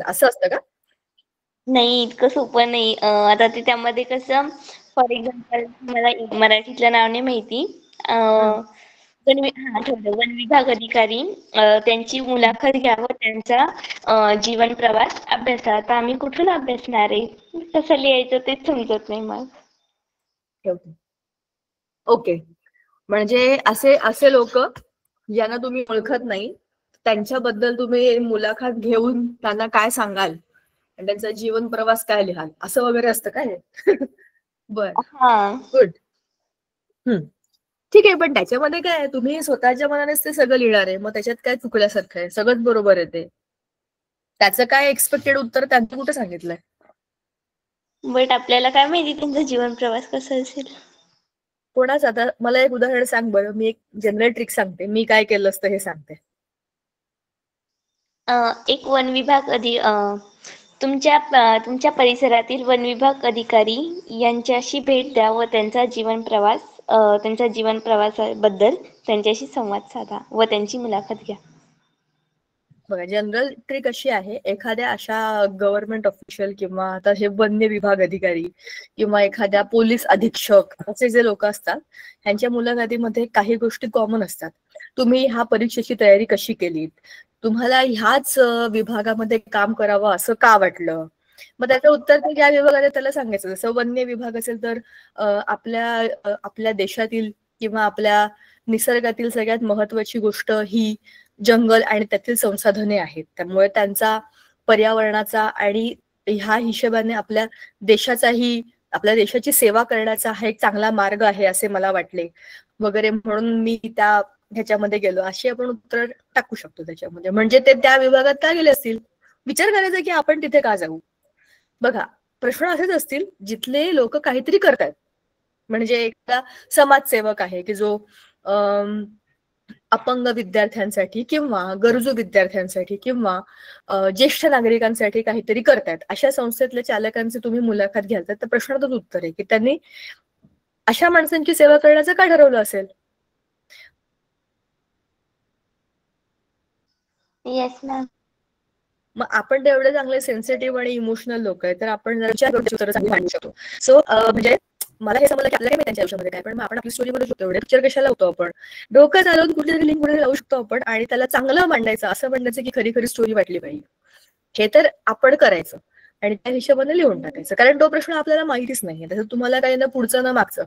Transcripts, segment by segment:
असं असतं का? नाही, इतकं सोपं नाही. आता ते त्यामध्ये कसं, फॉर एक्झाम्पल मला मराठीतलं नाव नाही माहिती. आठवलं, वन विभाग अधिकारी त्यांची मुलाखत घ्या व त्यांचा जीवन प्रवास अभ्यासा. आता आम्ही कुठून अभ्यासणार आहे? कसं लिहायचं तेच समजत नाही मग. ओके, म्हणजे असे असे लोक ज्यांना तुम्ही ओळखत नाही त्यांच्याबद्दल तुम्ही मुलाखत घेऊन त्यांना काय सांगाल आणि त्यांचा जीवन प्रवास काय लिहाल असं वगैरे असतं काय? बर, गुड. ठीक आहे, पण त्याच्यामध्ये काय तुम्ही स्वतःच्या मनानेच ते सगळं लिहिणार आहे, मग त्याच्यात काय चुकल्यासारखं आहे? सगळंच बरोबर आहे ते. त्याचं काय एक्सपेक्टेड उत्तर त्यांनी कुठे सांगितलंय? बट आपल्याला काय माहिती त्यांचा जीवन प्रवास कसा असेल. कोणाच? आता मला एक उदाहरण सांग बरं. मी एक जनरल ट्रिक सांगते, मी काय केलं असतं हे सांगते. एक वन विभाग तुमच्या परिसरातील वन विभाग अधिकारी यांच्याशी भेट द्या व त्यांचा जीवन प्रवासाबद्दल त्यांच्याशी संवाद साधा व त्यांची मुलाखत घ्या. बघा, जनरल ट्रिक अशी आहे, एखाद्या अशा गव्हर्नमेंट ऑफिशियल किंवा आता हे वन्य विभाग अधिकारी किंवा एखाद्या पोलीस अधीक्षक असे जे लोक असतात ह्यांच्या मुलाखतीमध्ये काही गोष्टी कॉमन असतात. तुम्ही ह्या परीक्षेची तयारी कशी केली, तुम्हाला ह्याच विभागामध्ये काम करावं असं का वाटलं, मग त्याचं उत्तर ते ज्या विभागाला त्याला सांगायचं. जसं वन्य विभाग असेल तर आपल्या देशातील किंवा आपल्या निसर्गातील सगळ्यात महत्वाची गोष्ट ही जंगल आणि त्यातील संसाधने आहेत. त्यामुळे त्यांचा पर्यावरणाचा आणि ह्या हिशोबाने आपल्या देशाची सेवा करण्याचा हा एक चांगला मार्ग आहे असे मला वाटले वगैरे, म्हणून मी ह्याच्यामध्ये गेलो, अशी आपण उत्तर टाकू शकतो त्याच्यामध्ये. म्हणजे ते त्या विभागात का गेले असतील, विचार करायचा की आपण तिथे का जाऊ. बघा, प्रश्न असेच असतील जिथले लोक काहीतरी करतात. म्हणजे एखादा समाजसेवक आहे की जो अपंग विद्यार्थ्यांसाठी किंवा गरजू विद्यार्थ्यांसाठी किंवा ज्येष्ठ नागरिकांसाठी काहीतरी करतायत, अशा संस्थेतल्या चालकांची तुम्ही मुलाखत घ्याल तर प्रश्नातच उत्तर आहे की त्यांनी अशा माणसांची सेवा करण्याचं का ठरवलं असेल. Yes ma'am. मग आपण तेवढे चांगले सेन्सिटिव्ह आणि इमोशनल लोक आहे तर आपण विचार उत्तर सांगू शकतो. सो म्हणजे मला हे समजलं की आपल्याला काय त्यांच्या आयुष्यामध्ये काय, पण मग आपण आपली स्टोरी बनवू शकतो. एवढे पिक्चर कशाला होतो आपण, डोकं चालवून कुठेतरी लिंक मध्ये लावू शकतो आपण आणि त्याला चांगलं मांडायचं, असं म्हणण्याचं की खरी खरी स्टोरी वाटली पाहिजे. हे तर आपण करायचं आणि त्या हिशोबाने लिहून टाकायचं, कारण तो प्रश्न आपल्याला माहितीच नाहीये. तसं तुम्हाला काही ना पुढचं ना मागचं.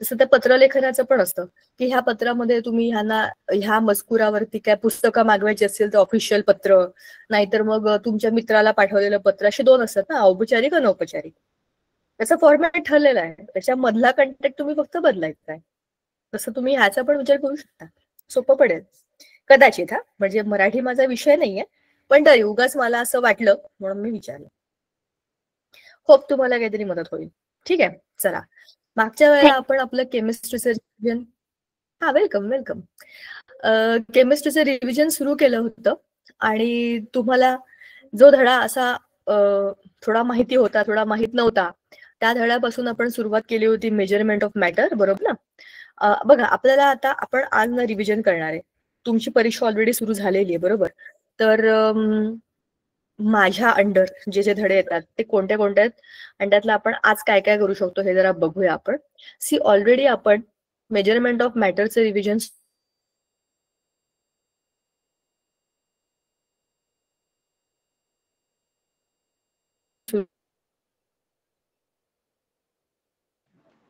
तसं त्या पत्रलेखनाचं पण असतं की ह्या पत्रामध्ये तुम्ही ह्या मजकुरावरती काय पुस्तकं मागवायची असेल तर ऑफिशियल पत्र, नाहीतर मग तुमच्या मित्राला पाठवलेलं पत्र, असे दोन असतात ना, औपचारिक आणि अनौपचारिक. त्याचा फॉर्मॅट ठरलेला आहे, त्याच्यामधला कंटेंट तुम्ही फक्त बदलायचा आहे. तसं तुम्ही ह्याचा पण विचार करू शकता, सोपं पडेल कदाचित. म्हणजे मराठी माझा विषय नाहीये, पण तरी उगाच मला असं वाटलं म्हणून मी विचारलं. होप तुम्हाला काहीतरी मदत होईल. ठीक आहे, चला. मागच्या वेळेला आपण आपलं केमिस्ट्रीचं रिव्हिजन वेलकम केमिस्ट्रीचं रिव्हिजन सुरू केलं होतं आणि तुम्हाला जो धडा असा थोडा माहिती होता थोडा माहित नव्हता, त्या धड्यापासून आपण सुरुवात केली होती मेजरमेंट ऑफ मॅटर, बरोबर ना? बघा, आपल्याला आता आपण आज ना रिव्हिजन करणार आहे. तुमची परीक्षा ऑलरेडी सुरू झालेली आहे, बरोबर? तर माझ्या अंडर जे जे धडे येतात ते कोणत्या कोणत्या आहेत आणि त्यातलं आपण आज काय काय करू शकतो हे जरा बघूया आपण. सी, ऑलरेडी आपण मेजरमेंट ऑफ मॅटरचं रिव्हिजन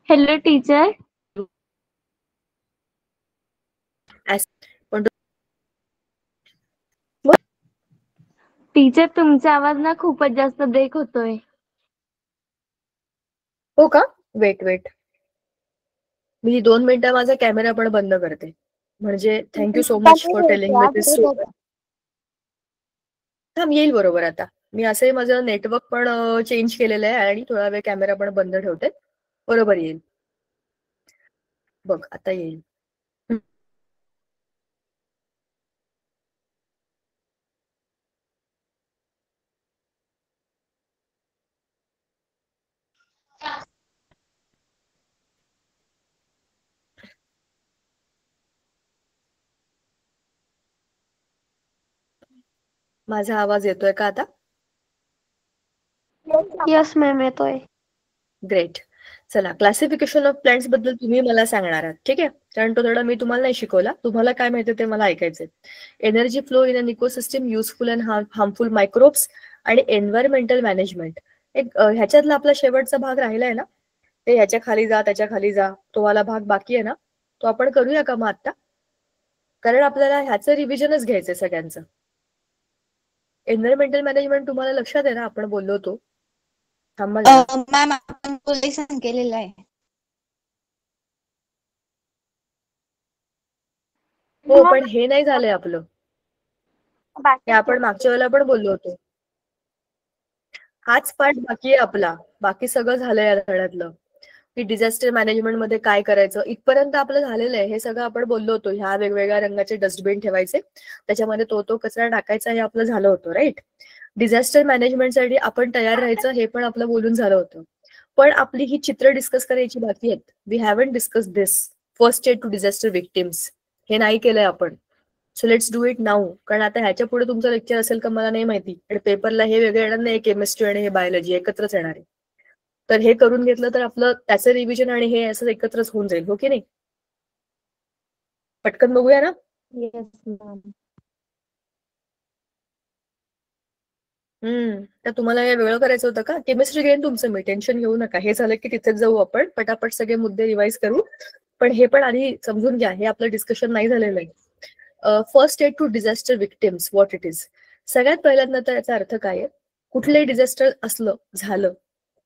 हॅलो टीचर. पण टीचर, तुमचा आवाज ना खूपच जास्त ब्रेक होतोय. हो का? वेट, मी 2 मिनिटं माझा कॅमेरा पण बंद करते. म्हणजे thank you so much for telling me this. येईल बरोबर. आता मी असंही माझं नेटवर्क पण चेंज केलेलं आहे आणि थोडा वेळ कॅमेरा पण बंद ठेवते, बरोबर येईल. बघ, आता येईल. माझा आवाज येतोय का आता? यस मॅम, येतोय. ग्रेट. चला, क्लासिफिकेशन ऑफ प्लांट्स बद्दल तुम्ही मला सांगणार आहात, ठीक आहे? कारण तो धडा मी तुम्हाला नाही शिकवला, तुम्हाला काय माहिती ते मला ऐकायचंय. Energy flow in an ecosystem, useful and harmful microbes आणि एन्व्हायरमेंटल मॅनेजमेंट. एक ह्याच्यातला आपला शेवटचा भाग राहिलाय ना, ते ह्याच्या खाली जा, त्याच्या खाली जा, तो वाला भाग बाकी आहे ना, तो आपण करूया का मग आता? कारण आपल्याला ह्याचं रिव्हिजनच घ्यायचंय सगळ्यांचं. एन्व्हायरमेंटल मॅनेजमेंट तुम्हाला लक्षात आहे ना, आपण बोललो होतो. थांबा जरा. मॅम, आपण पोलिसांनी केलेलं आहे. हो, पण हे नाही झालंय आपलं. हे आपण मागच्या वेळेला पण बोललो होतो. हाच पार्ट बाकी आहे आपला. बाकी सगळं झालंय या धड्यातलं, की डिझास्टर मॅनेजमेंट मध्ये काय करायचं इथपर्यंत आपलं झालेलं आहे. हे सगळं आपण बोललो होतो. ह्या वेगवेगळ्या रंगाचे डस्टबिन ठेवायचे, त्याच्यामध्ये तो कचरा टाकायचा, हे आपलं झालं होतं, राईट? डिझास्टर मॅनेजमेंटसाठी आपण तयार राहायचं, हे पण आपलं बोलून झालं होतं. पण आपली ही चित्र डिस्कस करायची बाकी आहेत. We haven't discuss this first aid to disaster victims. हे नाही केलंय आपण. So let's do it now. कारण आता ह्याच्या पुढे तुमचं लेक्चर असेल का मला नाही माहिती, आणि पेपरला हे वेगळं येणार नाही, केमिस्ट्री आणि हे बायोलॉजी एकत्रच येणार आहे. तर हे करून घेतलं तर आपलं त्याचं रिव्हिजन आणि हे असं एकत्रच होऊन जाईल, हो की नाही? पटकन बघूया ना. Yes ma'am. तर तुम्हाला हे वेगळं करायचं होतं का? केमिस्ट्री घेईन तुमचं मी, टेन्शन घेऊ नका. हे झालं की तिथेच जाऊ आपण, पटापट सगळे मुद्दे रिवाइज करू. पण हे पण आधी समजून घ्या, हे आपलं डिस्कशन नाही झालेलं आहे. First aid to disaster victims, what it is. सगळ्यात पहिल्यांदा तर याचा अर्थ काय आहे? कुठलंही डिझास्टर असलं, झालं,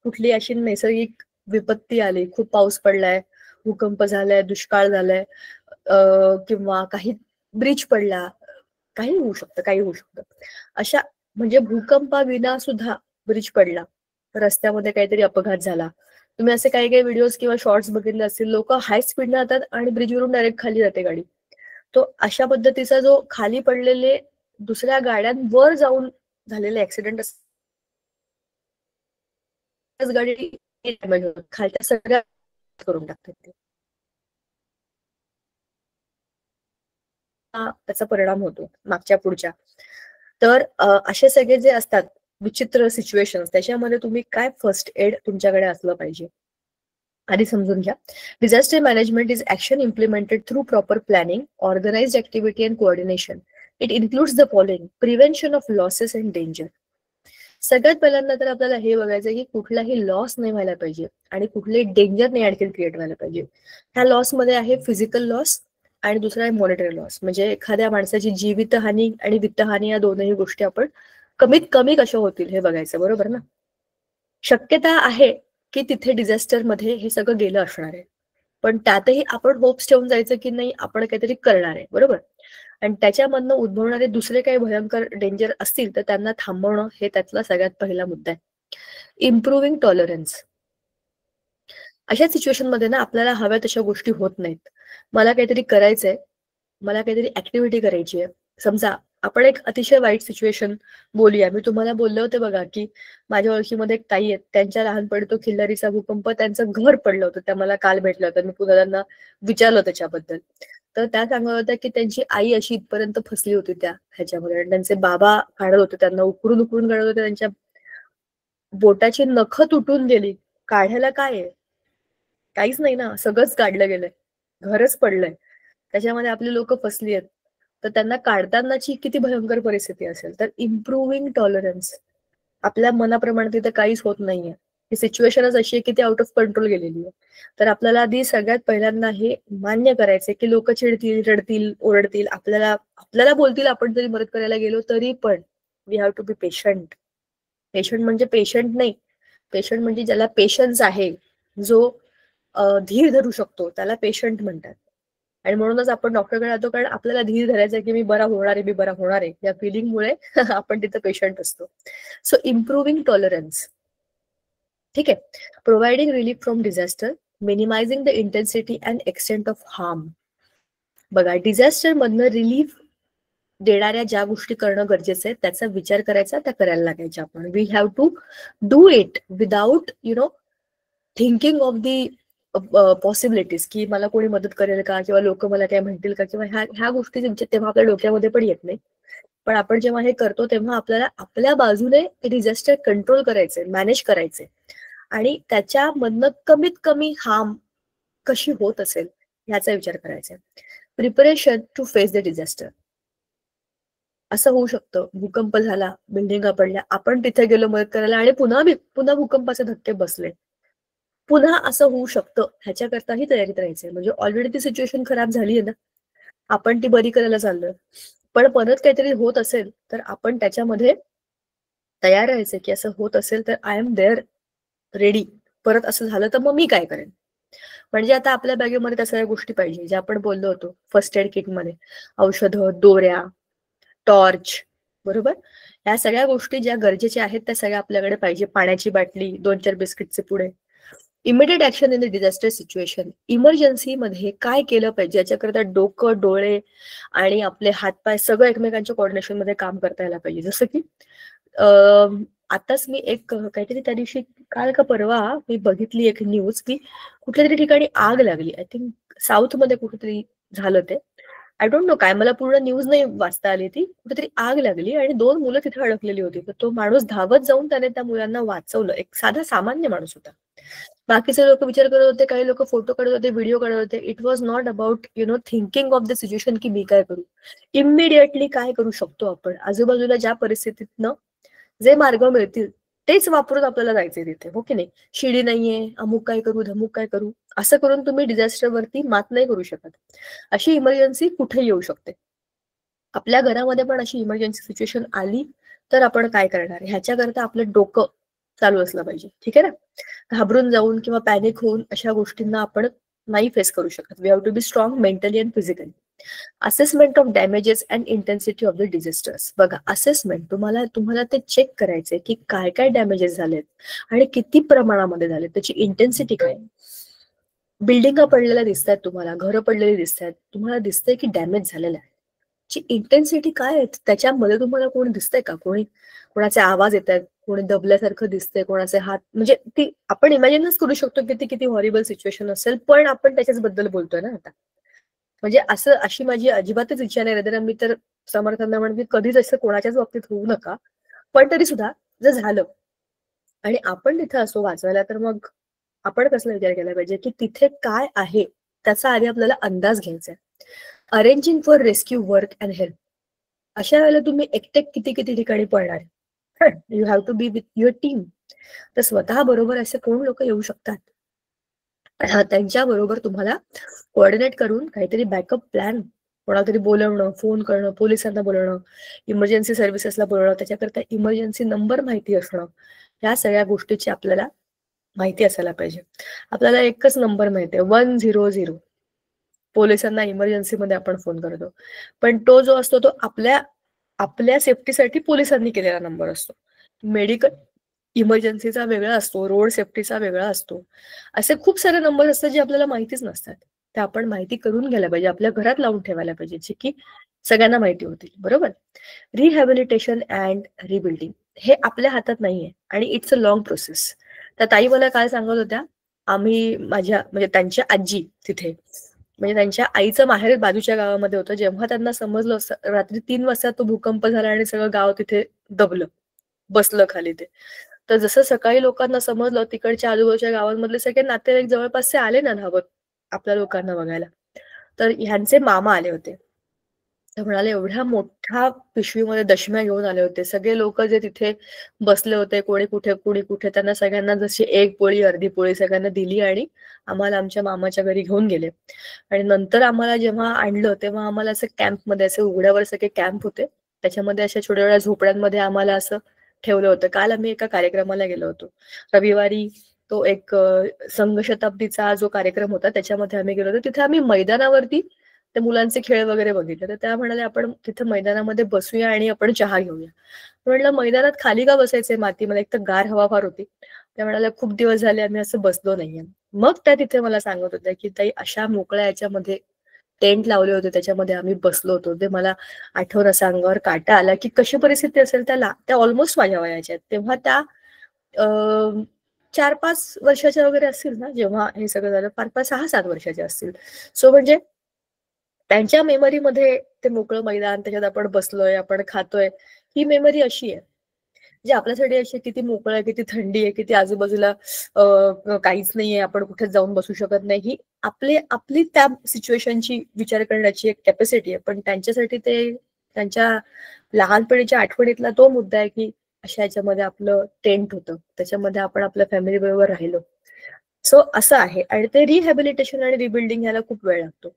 कुठली अशी नैसर्गिक विपत्ती आली, खूप पाऊस पडलाय, भूकंप झालाय, दुष्काळ झालाय, किंवा काही ब्रिज पडला, काही होऊ शकतं, काही होऊ शकतं. अशा म्हणजे भूकंपाविना सुद्धा ब्रिज पडला, रस्त्यामध्ये काहीतरी अपघात झाला. तुम्ही असे काही काही व्हिडिओज किंवा शॉर्ट्स बघितले असतील, लोक हाय स्पीडने जातात आणि ब्रिजवरून डायरेक्ट खाली जाते गाडी. तो अशा पद्धतीचा जो खाली पडलेले दुसऱ्या गाड्यांवर जाऊन झालेले ऍक्सिडेंट गाडी खालच्या सगळ्या करून टाकतात ते. त्याचा परिणाम होतो मागच्या पुढच्या. तर असे सगळे जे असतात विचित्र सिच्युएशन, त्याच्यामध्ये तुम्ही काय फर्स्ट एड तुमच्याकडे असलं पाहिजे आधी समजून घ्या. Disaster management is action implemented through proper planning, organised activity and coordination. It includes the following: prevention of losses and danger. सगळ्यात पहिल्यांदा तर आपल्याला हे बघायचं की कुठलाही लॉस नाही व्हायला पाहिजे आणि कुठलेही डेंजर नाही आणखी क्रिएट व्हायला पाहिजे. ह्या लॉस मध्ये आहे फिजिकल लॉस आणि दुसरा आहे मॉनिटरी लॉस. म्हणजे एखाद्या माणसाची जीवितहानी आणि वित्तहानी या दोनही गोष्टी आपण कमीत कमी कशा होतील हे बघायचं, बरोबर ना? शक्यता आहे की तिथे डिझास्टर मध्ये हे सगळं गेलं असणार आहे, पण त्यातही आपण होप्स ठेवून जायचं की नाही आपण काहीतरी करणार आहे, बरोबर? आणि त्याच्यामधनं उद्भवणारे दुसरे काही भयंकर डेंजर असतील तर त्यांना थांबवणं हे त्यातला सगळ्यात पहिला मुद्दा आहे. Improving tolerance. अशा सिच्युएशन मध्ये ना आपल्याला हव्या तशा गोष्टी होत नाहीत. मला काहीतरी करायचंय, मला काहीतरी ऍक्टिव्हिटी करायची आहे. समजा आपण एक अतिशय वाईट सिच्युएशन बोलूया. मी तुम्हाला बोलले होते बघा की माझ्या ओळखीमध्ये एक ताई आहेत, त्यांच्या लहानपणी तो खिल्लारीचा भूकंप त्यांचं घर पडलं होतं. त्या मला काल भेटल्या होत्या, मी पुन्हा त्यांना विचारलं त्याच्याबद्दल. तर त्या सांगत होत्या की त्यांची आई अशी इथपर्यंत फसली होती त्या ह्याच्यामध्ये, आणि त्यांचे बाबा काढत होते त्यांना, उकरून उकरून काढत होते. त्यांच्या बोटाची नखं तुटून गेली. काढायला काय आहे? काहीच नाही ना, सगळंच काढलं गेलंय, घरच पडलंय, त्याच्यामध्ये आपली लोक फसली आहेत. तर त्यांना काढतानाची किती भयंकर परिस्थिती असेल. तर इम्प्रूव्हिंग टॉलरन्स. आपल्या मनाप्रमाणे तिथे काहीच होत नाहीये, ही सिच्युएशनच अशी आहे की ती आउट ऑफ कंट्रोल गेलेली आहे. तर आपल्याला आधी सगळ्यात पहिल्यांदा हे मान्य करायचंय की लोक चिडतील, रडतील, ओरडतील, आपल्याला आपल्याला बोलतील, आपण जरी मदत करायला गेलो तरी पण we have to be patient. Patient म्हणजे पेशंट नाही, पेशंट म्हणजे ज्याला पेशन्स आहे, जो धीर धरू शकतो, त्याला पेशंट म्हणतात. आणि म्हणूनच आपण डॉक्टरकडे जातो, कारण आपल्याला धीर धरायचा की मी बरा होणार आहे, मी बरा होणार आहे, या फिलिंगमुळे आपण तिथं पेशंट असतो. सो इम्प्रूव्हिंग टॉलरन्स, ठीक आहे. Providing relief from disaster, minimizing the intensity and extent of harm. बघा, डिझास्टर मधनं रिलीफ देणाऱ्या ज्या गोष्टी करणं गरजेचं आहे त्याचा विचार करायचा, त्या करायला लागायच्या आपण. We have to do it without thinking of the possibilities, की मला कोणी मदत करेल का, किंवा लोक मला काय म्हणतील का, किंवा ह्या गोष्टी तेव्हा आपल्या डोक्यामध्ये पण येत नाही. पण आपण जेव्हा हे करतो तेव्हा आपल्याला आपल्या बाजूने डिझास्टर कंट्रोल करायचे, मॅनेज करायचे आणि त्याच्यामधनं कमीत कमी हार्म कशी होत असेल ह्याचा विचार करायचा. Preparation to face the disaster. असं होऊ शकतं, भूकंप झाला, बिल्डिंगा पडल्या, आपण तिथे गेलो मदत करायला आणि पुन्हा भूकंपाचे धक्के बसले, पुन्हा असं होऊ शकतं ह्याच्याकरताही तयारीत राहायचंय. म्हणजे ऑलरेडी ती सिच्युएशन खराब झाली आहे ना, आपण ती बरी करायला चाललोय, पण परत काहीतरी होत असेल तर आपण त्याच्यामध्ये तयार राहायचे की असं होत असेल तर आय एम देअर रेडी. परत असं झालं तर मग मी काय करेन. म्हणजे आता आपल्या बॅगेमध्ये त्या सगळ्या गोष्टी पाहिजे ज्या आपण बोललो होतो फर्स्ट एड किटमध्ये, औषधं, दोऱ्या, टॉर्च, बरोबर. या सगळ्या गोष्टी ज्या गरजेच्या आहेत त्या सगळ्या आपल्याकडे पाहिजे. पाण्याची बाटली, 2-4 बिस्किटचे पुडे. Immediate action in the disaster situation. Emergency मध्ये काय केलं पाहिजे याच्याकरता डोकं, डोळे आणि आपले हातपाय सगळं एकमेकांच्या कोऑर्डिनेशन मध्ये काम करता यायला पाहिजे. जसं की आताच मी एक काहीतरी त्या दिवशी काल का परवा मी बघितली एक न्यूज की कुठल्या तरी ठिकाणी आग लागली. आय थिंक साऊथ मध्ये कुठेतरी झालं ते. आय डोंट नो काय, मला पूर्ण न्यूज नाही वाचता आली. ती कुठेतरी आग लागली आणि 2 मुलं तिथे अडकलेली होती. तर तो माणूस धावत जाऊन त्याने त्या मुलांना वाचवलं. एक साधा सामान्य माणूस होता. बाकीचे लोक विचार करत होते, काही लोक फोटो काढत होते, व्हिडिओ काढत होते. It was not about thinking of the situation की मी काय करू, इमिडिएटली काय करू शकतो आपण, आजूबाजूला ज्या परिस्थितीतनं जे मार्ग मिळतील तेच वापरून आपल्याला जायचंय तिथे, हो की नाही. शिडी नाहीये, अमुक काय करू, धमुक काय करू, असं करून तुम्ही डिझास्टर वरती मात नाही करू शकत. अशी इमर्जन्सी कुठे येऊ शकते. आपल्या घरामध्ये पण अशी इमर्जन्सी सिच्युएशन आली तर आपण काय करणार, ह्याच्याकरता आपलं डोकं चालू असलं पाहिजे. ठीक आहे ना. घाबरून जाऊन किंवा पॅनिक होऊन अशा गोष्टींना आपण नाही फेस करू शकत. We have to be strong mentally and physically. Assessment of damages and intensity of the disasters. बघा, असेसमेंट तुम्हाला ते चेक करायचंय की काय काय डॅमेजेस झालेत आणि किती प्रमाणामध्ये झाले, त्याची इंटेन्सिटी काय. बिल्डिंगा पडलेल्या दिसतात तुम्हाला, घरं पडलेली दिसतात, तुम्हाला दिसतंय की डॅमेज झालेलं आहे. ची इंटेन्सिटी काय आहे त्याच्यामध्ये तुम्हाला कोणी दिसतंय का, कोणाचे आवाज येत आहेत, कोणी दबल्यासारखं दिसतंय, कोणाचे हात, म्हणजे ती आपण इमॅजिनच करू शकतो की ती किती हॉरिबल सिच्युएशन असेल, पण आपण त्याच्याच बद्दल बोलतोय ना आता. म्हणजे अशी माझी अजिबातच इच्छा नाही. तर मी तर समर्थांना म्हणते कधीच असं कोणाच्याच बाबतीत होऊ नका. पण तरी सुद्धा जर झालं आणि आपण तिथे असो वाचवायला, तर मग आपण कसला विचार केला पाहिजे की तिथे काय आहे त्याचा आधी आपल्याला अंदाज घ्यायचा आहे. Arranging for rescue work and help. अशा वेळेला तुम्ही एकटे किती किती ठिकाणी पळणार, you have to be with your team. तर स्वतः बरोबर असे कोण लोक येऊ शकतात, त्यांच्या बरोबर तुम्हाला कोऑर्डिनेट करून काहीतरी बॅकअप प्लॅन, कोणातरी बोलवणं, फोन करणं, पोलिसांना बोलवणं, इमर्जन्सी सर्व्हिसेसला बोलवणं, त्याच्याकरता इमर्जन्सी नंबर माहिती असणं, या सगळ्या गोष्टीची आपल्याला माहिती असायला पाहिजे. आपल्याला एकच नंबर माहिती आहे, 100. पोलिसांना इमर्जन्सीमध्ये आपण फोन करतो, पण तो जो असतो तो आपल्या सेफ्टीसाठी पोलिसांनी केलेला नंबर असतो. मेडिकल इमर्जन्सीचा वेगळा असतो, रोड सेफ्टीचा वेगळा असतो. असे खूप सारे नंबर असतात जे आपल्याला माहितीच नसतात. ते आपण माहिती करून घ्यायला पाहिजे, आपल्या घरात लावून ठेवायला पाहिजे, जे की सगळ्यांना माहिती होतील. बरोबर. रिहॅबिलिटेशन अँड रिबिल्डिंग हे आपल्या हातात नाहीये आणि इट्स अ लॉंग प्रोसेस. त्या ताई मला काल सांगत होत्या, आम्ही म्हणजे त्यांच्या आजी तिथे, म्हणजे त्यांच्या आईचं माहेर बाजूच्या गावामध्ये होतं. जेव्हा त्यांना समजलं रात्री 3 वाजता तो भूकंप झाला आणि सगळं गाव तिथे दबलं, बसलं खाली ते. तर जसं सकाळी लोकांना समजलं, तिकडच्या आजूबाजूच्या गावांमधले सगळे नातेवाईक जवळपासचे आले ना धावत आपल्या लोकांना बघायला. तर ह्यांचे मामा आले होते. तर म्हणाले एवढ्या मोठ्या पिशवीमध्ये दशम्या घेऊन आले होते. सगळे लोक जे तिथे बसले होते, कोणी कुठे, त्यांना सगळ्यांना जशी एक पोळी अर्धी पोळी सगळ्यांना दिली आणि आम्हाला आमच्या मामाच्या घरी घेऊन गेले. आणि नंतर आम्हाला जेव्हा आणलं तेव्हा आम्हाला असं कॅम्पमध्ये, असे उघड्यावर सगळे कॅम्प होते, त्याच्यामध्ये अशा छोट्या छोट्या झोपड्यांमध्ये आम्हाला असं ठेवलं होतं. काल आम्ही एका कार्यक्रमाला गेलो होतो रविवारी. तो एक संघ शताब्दीचा जो कार्यक्रम होता त्याच्यामध्ये आम्ही गेलो होतो. तिथे आम्ही मैदानावरती ते मुलांचे खेळ वगैरे बघितले. तर त्या म्हणाले आपण तिथे मैदानामध्ये बसूया आणि आपण चहा घेऊया. म्हटलं मैदानात खाली का बसायचंय मातीमध्ये, एक तर गार हवा फार होती. त्या म्हणाल्या खूप दिवस झाले आम्ही असं बसलो नाहीये. मग त्या तिथे मला सांगत होत्या की ताई अशा मोकळ्या याच्यामध्ये टेंट लावले होते, त्याच्यामध्ये आम्ही बसलो होतो. ते मला आठवण, असं अंगावर काटा आला की कशी परिस्थिती असेल त्या ऑलमोस्ट माझ्या वयाच्या आहेत. तेव्हा त्या 4-5 वर्षाच्या वगैरे असतील ना जेव्हा हे सगळं झालं, 5-6-7 वर्षाच्या असतील. सो म्हणजे त्यांच्या मेमरीमध्ये ते मोकळं मैदान, त्याच्यात आपण बसलोय, आपण खातोय, ही मेमरी अशी आहे जी आपल्यासाठी अशी किती मोकळं आहे, किती थंडी आहे, किती आजूबाजूला काहीच नाहीये, आपण कुठेच जाऊन बसू शकत नाही, ही आपली त्या सिच्युएशनची विचार करण्याची एक कॅपॅसिटी आहे. पण त्यांच्यासाठी ते त्यांच्या लहानपणीच्या आठवणीतला तो मुद्दा आहे की अशा याच्यामध्ये आपलं टेंट होतं, त्याच्यामध्ये आपण आपल्या फॅमिली बरोबर राहिलो. सो असं आहे. आणि ते रिहॅबिलिटेशन आणि रिबिल्डिंग याला खूप वेळ लागतो.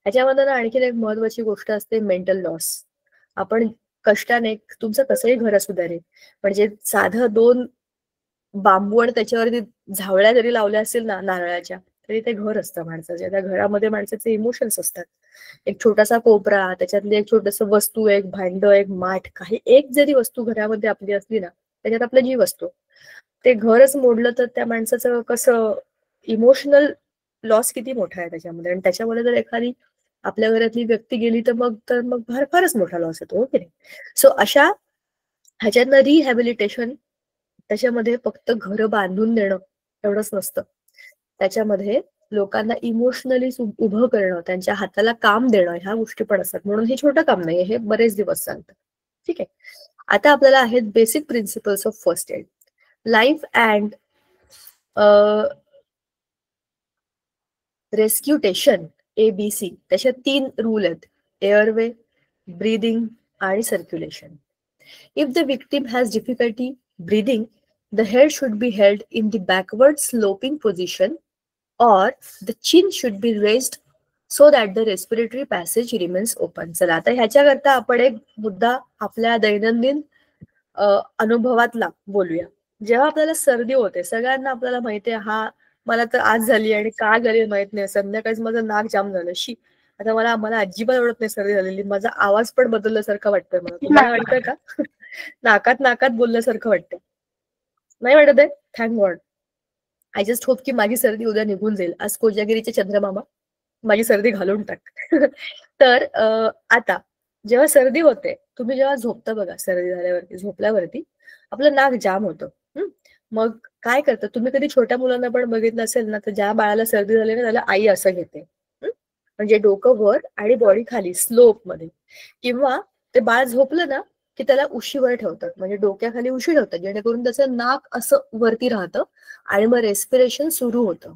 ह्याच्यामध्ये ना आणखीन एक महत्वाची गोष्ट असते, मेंटल लॉस. आपण कष्टाने तुमचं कसंही घर असू द्या रे, म्हणजे साधं 2 बांबू आणि त्याच्यावरती झावळ्या जरी लावल्या असतील ना नारळाच्या, तरी ते घर असतं माणसाच्या. त्या घरामध्ये माणसाचे इमोशन्स असतात. एक छोटासा कोपरा, त्याच्यातली एक छोटस वस्तू, एक भांड, एक माठ, काही एक जरी वस्तू घरामध्ये आपली असली ना, त्याच्यात आपला जीव असतो. ते घरच मोडलं तर त्या माणसाचं कसं इमोशनल लॉस किती मोठा आहे त्याच्यामध्ये. आणि त्याच्यामध्ये जर एखादी आपल्या घरातली व्यक्ती गेली तर मग फारच मोठा लॉस येतो, हो की नाही. सो अशा ह्याच्यातनं रिहॅबिलिटेशन, त्याच्यामध्ये फक्त घर बांधून देणं एवढंच नसतं. त्याच्यामध्ये लोकांना इमोशनली उभं करणं, त्यांच्या हाताला काम देणं, ह्या गोष्टी पण असतात. म्हणून हे छोटं काम नाही, हे बरेच दिवस चालतं. ठीक आहे. आता आपल्याला आहेत basic principles of first aid. Life and resuscitation, ABC, त्याच्यात 3 रूल आहेत: एअरवे, ब्रीदिंग आणि circulation. If the victim has difficulty breathing, the head should be held in the backward sloping position, or the chin should be raised so that the respiratory passage remains open. चला आता ह्याच्याकरता आपण एक मुद्दा आपल्या दैनंदिन अनुभवातला बोलूया. जेव्हा आपल्याला सर्दी होते, सगळ्यांना आपल्याला माहितीये, हा मला तर आज झाली आणि का झाली माहित नाही, संध्याकाळीच माझं नाक जाम झालं. शी, आता मला अजिबात आवडत नाही सर्दी झालेली. माझा आवाज पण बदलल्यासारखा वाटतोय मला. तुम्हाला वाटतंय का? नाकात बोलल्यासारखं वाटतं. नाही वाटत आहे? Thank God. I just hope की माझी सर्दी उद्या निघून जाईल. आज कोजागिरीचे चंद्रमामा माझी सर्दी घालून टाक. तर आता जेव्हा सर्दी होते, तुम्ही जेव्हा झोपता बघा, सर्दी झाल्यावरती झोपल्यावरती आपलं नाक जाम होतं. मग काय करतं, तुम्ही कधी छोट्या मुलांना पण बघितलं असेल ना, तर ज्या बाळाला सर्दी झाली ना, त्याला आई असं घेते, म्हणजे डोकं वर आणि बॉडी खाली स्लोप मध्ये. किंवा ते बाळ झोपलं ना की त्याला उशीवर ठेवतात, म्हणजे डोक्याखाली उशी ठेवतात, जेणेकरून त्याचं नाक असं वरती राहतं आणि मग रेस्पिरेशन सुरू होतं.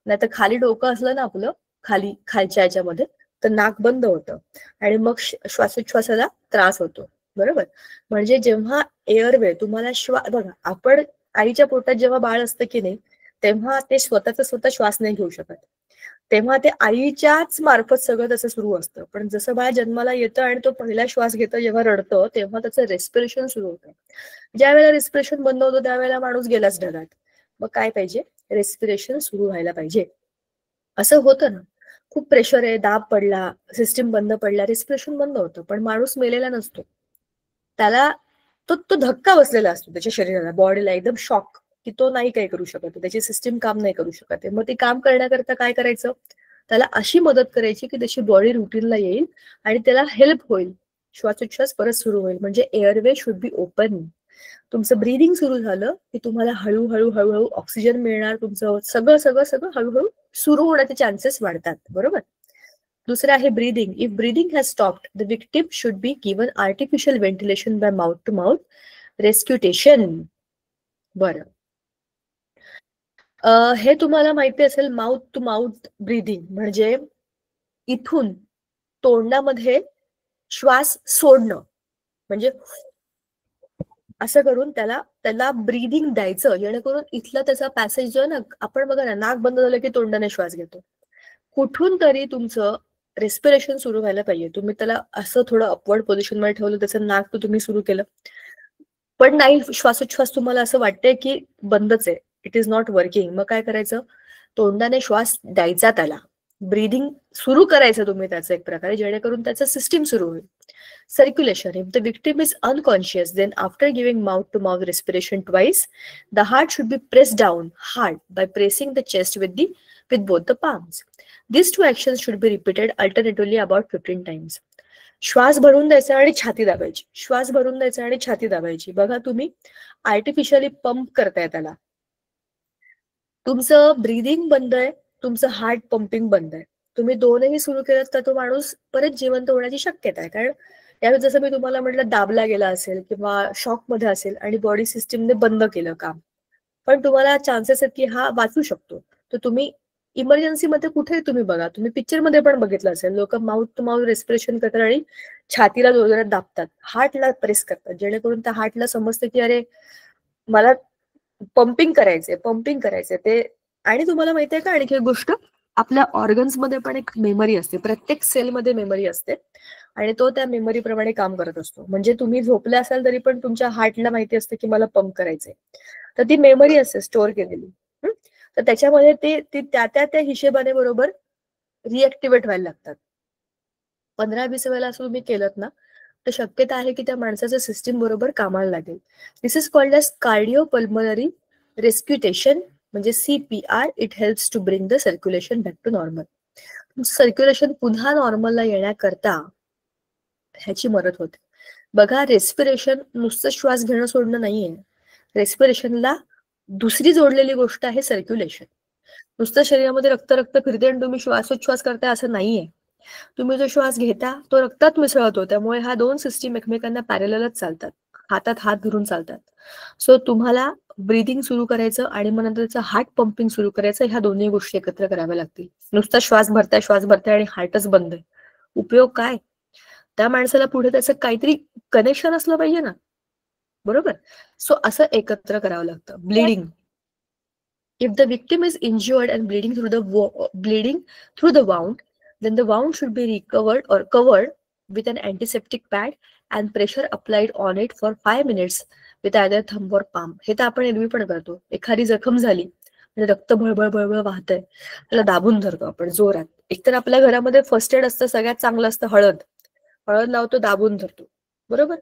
नाही तर खाली डोकं असलं ना आपलं, खालच्या याच्यामध्ये, तर नाक बंद होतं आणि मग श्वासोच्छवासाला त्रास होतो. बरोबर. म्हणजे जेव्हा एअरवे तुम्हाला बघा, आपण आईच्या पोटात जेव्हा बाळ असतं की नाही, तेव्हा ते स्वतः श्वास नाही घेऊ शकत. तेव्हा ते आईच्याच मार्फत सगळं तसं सुरू असतं. पण जसं बाळ जन्माला येतं आणि तो पहिला श्वास घेतं, जेव्हा रडतं, तेव्हा त्याचं रेस्पिरेशन सुरू होतं. ज्या वेळेला रेस्पिरेशन बंद होतं त्यावेळेला माणूस गेलाच ढगात. मग काय पाहिजे? रेस्पिरेशन सुरू व्हायला पाहिजे. असं होतं ना, खूप प्रेशर आहे, दाब पडला, सिस्टीम बंद पडला, रेस्पिरेशन बंद होतं, पण माणूस मेलेला नसतो. त्याला तो धक्का बसलेला असतो त्याच्या शरीराला, बॉडीला एकदम शॉक, की तो नाही काही करू शकत, त्याची सिस्टीम काम नाही करू शकत. मग ते काम करण्याकरता काय करायचं? त्याला अशी मदत करायची की त्याची बॉडी रुटीनला येईल आणि त्याला हेल्प होईल, श्वासोच्छ्वास परत सुरू होईल. म्हणजे एअरवे शुड बी ओपन. तुमचं ब्रीदिंग सुरू झालं की तुम्हाला हळूहळू ऑक्सिजन मिळणार, तुमचं सगळं हळूहळू सुरू होण्याचे चान्सेस वाढतात. बरोबर. दुसरं आहे breathing. If breathing has stopped, the victim should be given artificial ventilation by mouth to mouth resuscitation. बरं, हे तुम्हाला माहिती असेल, माउथ टू माउथ ब्रीदिंग म्हणजे इथून तोंडामध्ये श्वास सोडणं, म्हणजे असं करून त्याला ब्रीदिंग द्यायचं, जेणेकरून इथला त्याचा पॅसेज जो आहे ना, आपण बघा ना, नाक बंद झालं की तोंडाने श्वास घेतो. कुठून तरी तुमचं रेस्पिरेशन सुरू व्हायला पाहिजे. तुम्ही त्याला असं थोडं अपवर्ड पोझिशन मध्ये ठेवलं, त्याचं नाक तुम्ही सुरू केलं, पण नाही, श्वासोच्छ्वास तुम्हाला असं वाटतंय की बंदच आहे, इट इज नॉट वर्किंग. मग काय करायचं? तोंडाने श्वास द्यायचा, त्याला ब्रीदिंग सुरू करायचं तुम्ही त्याचं एक प्रकारे, जेणेकरून त्याचं सिस्टीम सुरू होईल. Circulation. If the victim is unconscious, then after giving mouth-to-mouth respiration twice, the heart should be pressed down hard by pressing the chest with both the palms. These two actions should be repeated alternatively about 15 times. श्वास भरून द्यायचा आणि छाती दाबायची, श्वास भरून द्यायचा आणि छाती दाबायची. बघा, तुम्ही आर्टिफिशियली पंप करताय त्याला. तुमचं ब्रीदिंग बंद आहे, तुमचं हार्ट पंपिंग बंद आहे. तुम्ही दोनही सुरू केलं तर तो माणूस परत जिवंत होण्याची शक्यता आहे. कारण यावेळी जसं मी तुम्हाला म्हटलं, दाबला गेला असेल किंवा शॉक मध्ये असेल आणि बॉडी सिस्टीमने बंद केलं काम, पण तुम्हाला चान्सेस आहेत की हा वाचू शकतो. तर तुम्ही इमर्जन्सीमध्ये कुठेही तुम्ही बघा, तुम्ही पिक्चरमध्ये पण बघितलं असेल, लोक माउथ टू माउथ रेस्पिरेशन करतात आणि छातीला जोरात दाबतात, हार्टला प्रेस करतात, जेणेकरून त्या हार्टला समजतं की अरे मला पंपिंग करायचंय ते. आणि तुम्हाला माहितीये का आणखी एक गोष्ट, आपल्या ऑर्गन्स मध्ये पण एक मेमरी असते, प्रत्येक सेलमध्ये मेमरी असते आणि तो त्या मेमरी प्रमाणे काम करत असतो. म्हणजे तुम्ही झोपले असाल तरी पण तुमच्या हार्टला माहिती असतं की मला पंप करायचंय, तर ती मेमरी असते स्टोअर केलेली. तर त्याच्यामध्ये ते त्या हिशेबाने बरोबर रिएक्टिवेट व्हायला लागतात. 15-20 वेळेला असं तुम्ही केलं ना, तर शक्यता आहे की त्या माणसाचं सिस्टीम बरोबर कामाला लागेल. This is called as cardiopulmonary resuscitation, म्हणजे CPR. It helps to bring the circulation back to normal. Circulation पुन्हा नॉर्मलला येण्याकरता ह्याची मदत होते. बघा, रेस्पिरेशन नुसतं श्वास घेणं सोडणं नाहीये. रेस्पिरेशनला दुसरी जोडलेली गोष्ट आहे सर्क्युलेशन. नुसतं शरीरामध्ये रक्त रक्त फिरते आणि तुम्ही श्वासोच्छ्वास करताय असं नाहीये. तुम्ही जो श्वास घेता तो रक्तात मिसळतो, त्यामुळे ह्या दोन सिस्टीम एकमेकांना पॅरललच चालतात, हातात हात धरून चालतात. सो तुम्हाला ब्रीदिंग सुरू करायचं आणि मग नंतर हार्ट पंपिंग सुरू करायचं, ह्या दोन्ही गोष्टी एकत्र कराव्या लागतील. नुसता श्वास भरताय आणि हार्टच बंद आहे, उपयोग काय? त्या माणसाला पुढे त्याचं काहीतरी कनेक्शन असलं पाहिजे ना, बरोबर? सो असं एकत्र करावं लागतं. Bleeding, if the victim is injured and bleeding through the wound, then the wound should be covered with an antiseptic pad and pressure applied on it for 5 minutes with either thumb or palm. हे तर आपण एरवी पण करतो. एखादी जखम झाली म्हणजे रक्त भळभळ वाहतंय, त्याला दाबून धरतो आपण जोरात. एकतर आपल्या घरामध्ये फर्स्ट एड असतं, सगळ्यात चांगलं असतं हळद लावतो, दाबून धरतो, बरोबर?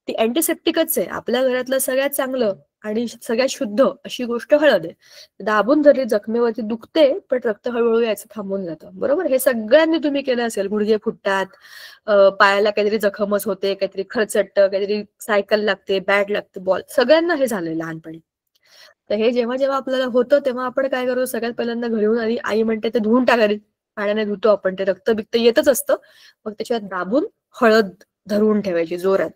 ती अँटीसेप्टिकच आहे. आपल्या घरातलं सगळ्यात चांगलं आणि सगळ्यात शुद्ध अशी गोष्ट हळद आहे. दाबून धरली, जखमेवरती दुखते पण रक्त हळूहळू यायचं थांबून जातं, बरोबर? हे सगळ्यांनी तुम्ही केलं असेल. गुडघे फुटतात, पायाला काहीतरी जखमच होते, काहीतरी खरचटतं, काहीतरी सायकल लागते, बॅट लागते, बॉल, सगळ्यांना हे झालंय लहानपणी. तर हे जेव्हा जेव्हा आपल्याला होतं तेव्हा आपण काय करतो, सगळ्यात पहिल्यांदा घरी येऊन आणि आई म्हणते ते धुवून टाकायला, पाण्याने धुतो आपण, ते रक्त बिक्त येतच असतं, मग त्याच्यात दाबून हळद धरून ठेवायची जोरात.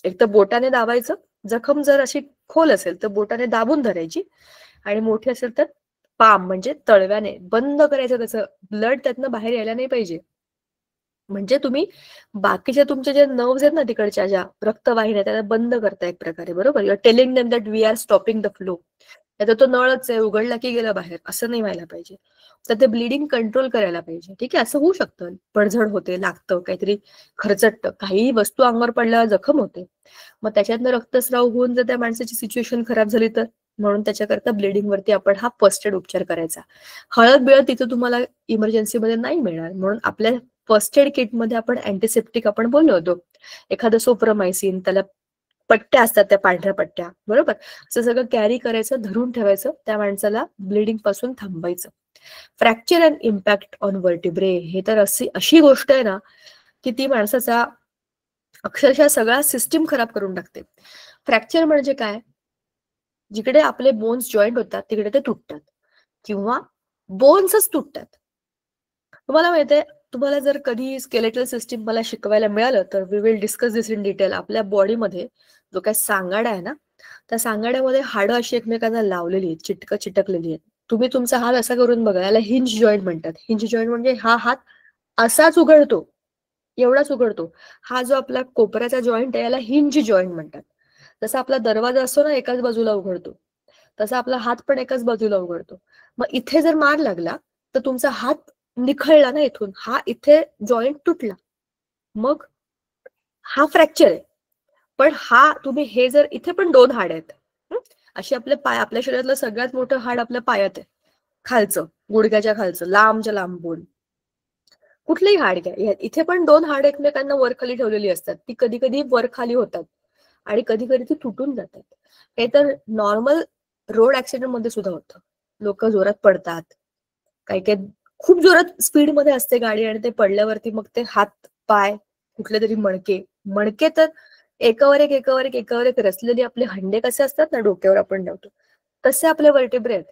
एक तर बोटाने दाबायचं, जखम जर अशी खोल असेल तर बोटाने दाबून धरायची, आणि मोठी असेल तर पाम म्हणजे तळव्याने बंद करायचं, त्याचं ब्लड त्यातनं बाहेर यायला नाही पाहिजे. म्हणजे तुम्ही बाकीच्या तुमच्या ज्या नर्व्स आहेत ना, तिकडच्या ज्या रक्तवाहिन्या, त्याला बंद करता एक प्रकारे, बरोबर? You are telling them that we are stopping the flow. आता तो नळच आहे, उघडला की गेला बाहेर, असं नाही व्हायला पाहिजे. तर ते ब्लिडिंग कंट्रोल करायला पाहिजे. ठीक आहे, असं होऊ शकतं, पडझड होते, लागतं, काहीतरी खरचटतं, काही वस्तू अंगावर पडल्यावर जखम होते, मग त्याच्यातनं रक्तस्राव होऊन जर त्या माणसाची सिच्युएशन खराब झाली तर, म्हणून त्याच्याकरता ब्लिडिंग वरती आपण हा फर्स्ट एड उपचार करायचा. हळद बिळद तिथं तुम्हाला इमर्जन्सीमध्ये नाही मिळणार, म्हणून आपल्या फर्स्ट एड किटमध्ये आपण अँटीसेप्टिक, आपण बोललो होतो, एखादं सोप्रोमायसिन, त्याला पट्ट्या असतात, त्या पांढऱ्या पट्ट्या, बरोबर? असं सगळं कॅरी करायचं, धरून ठेवायचं, त्या माणसाला ब्लिडिंग पासून थांबायचं. Fracture and impact on vertebrae, हे तर अशी गोष्ट आहे ना की ती माणसाचा अक्षरशः सगळा सिस्टीम खराब करून टाकते. फ्रॅक्चर म्हणजे काय? जिकडे आपले बोन्स जॉईंट होतात तिकडे ते तुटतात किंवा बोन्सच तुटतात. तुम्हाला माहितीये, तुम्हाला जर कधी स्केलेटल सिस्टीम मला शिकवायला मिळालं तर we will discuss this in detail. आपल्या बॉडीमध्ये जो काय सांगाडा आहे ना, त्या सांगाड्यामध्ये हाडं अशी एकमेकांना लावलेली आहेत, चिटकलेली आहेत. तुम्ही तुमचा हात असा करून बघा, याला हिंज जॉईंट म्हणतात. हिंज जॉईंट म्हणजे हा हात असाच उघडतो, एवढाच उघडतो. हा जो आपला कोपऱ्याचा जॉईंट आहे याला हिंज जॉईंट म्हणतात. जसा आपला दरवाजा असतो ना, एकाच बाजूला उघडतो, तसा आपला हात पण एकाच बाजूला उघडतो. मग इथे जर मार लागला तर तुमचा हात निखळला ना इथून, हा इथे जॉईंट तुटला, मग हा फ्रॅक्चर आहे. पण हा तुम्ही हे जर, इथे पण 2 हाड आहेत, अशी आपल्या आपल्या शरीरातलं सगळ्यात मोठं हाड आपल्या पायात आहे, खालचं, गुडघ्याच्या खालचं, लांबच्या लांब बोन. कुठलंही हाड घ्या, इथे पण 2 हाड एकमेकांना वर खाली ठेवलेली असतात. ती कधी कधी वर खाली होतात आणि कधी कधी ती तुटून जातात. हे तर नॉर्मल रोड ऍक्सिडेंट मध्ये सुद्धा होतं. लोक जोरात पडतात, काही काही खूप जोरात स्पीड मध्ये असते गाडी आणि ते पडल्यावरती मग ते हात पाय कुठले तरी मणके तर एकावर एक रचलेले आपले हंडे कसे असतात ना डोक्यावर आपण ठेवतो, तसे आपले वर्टिब्रे आहेत.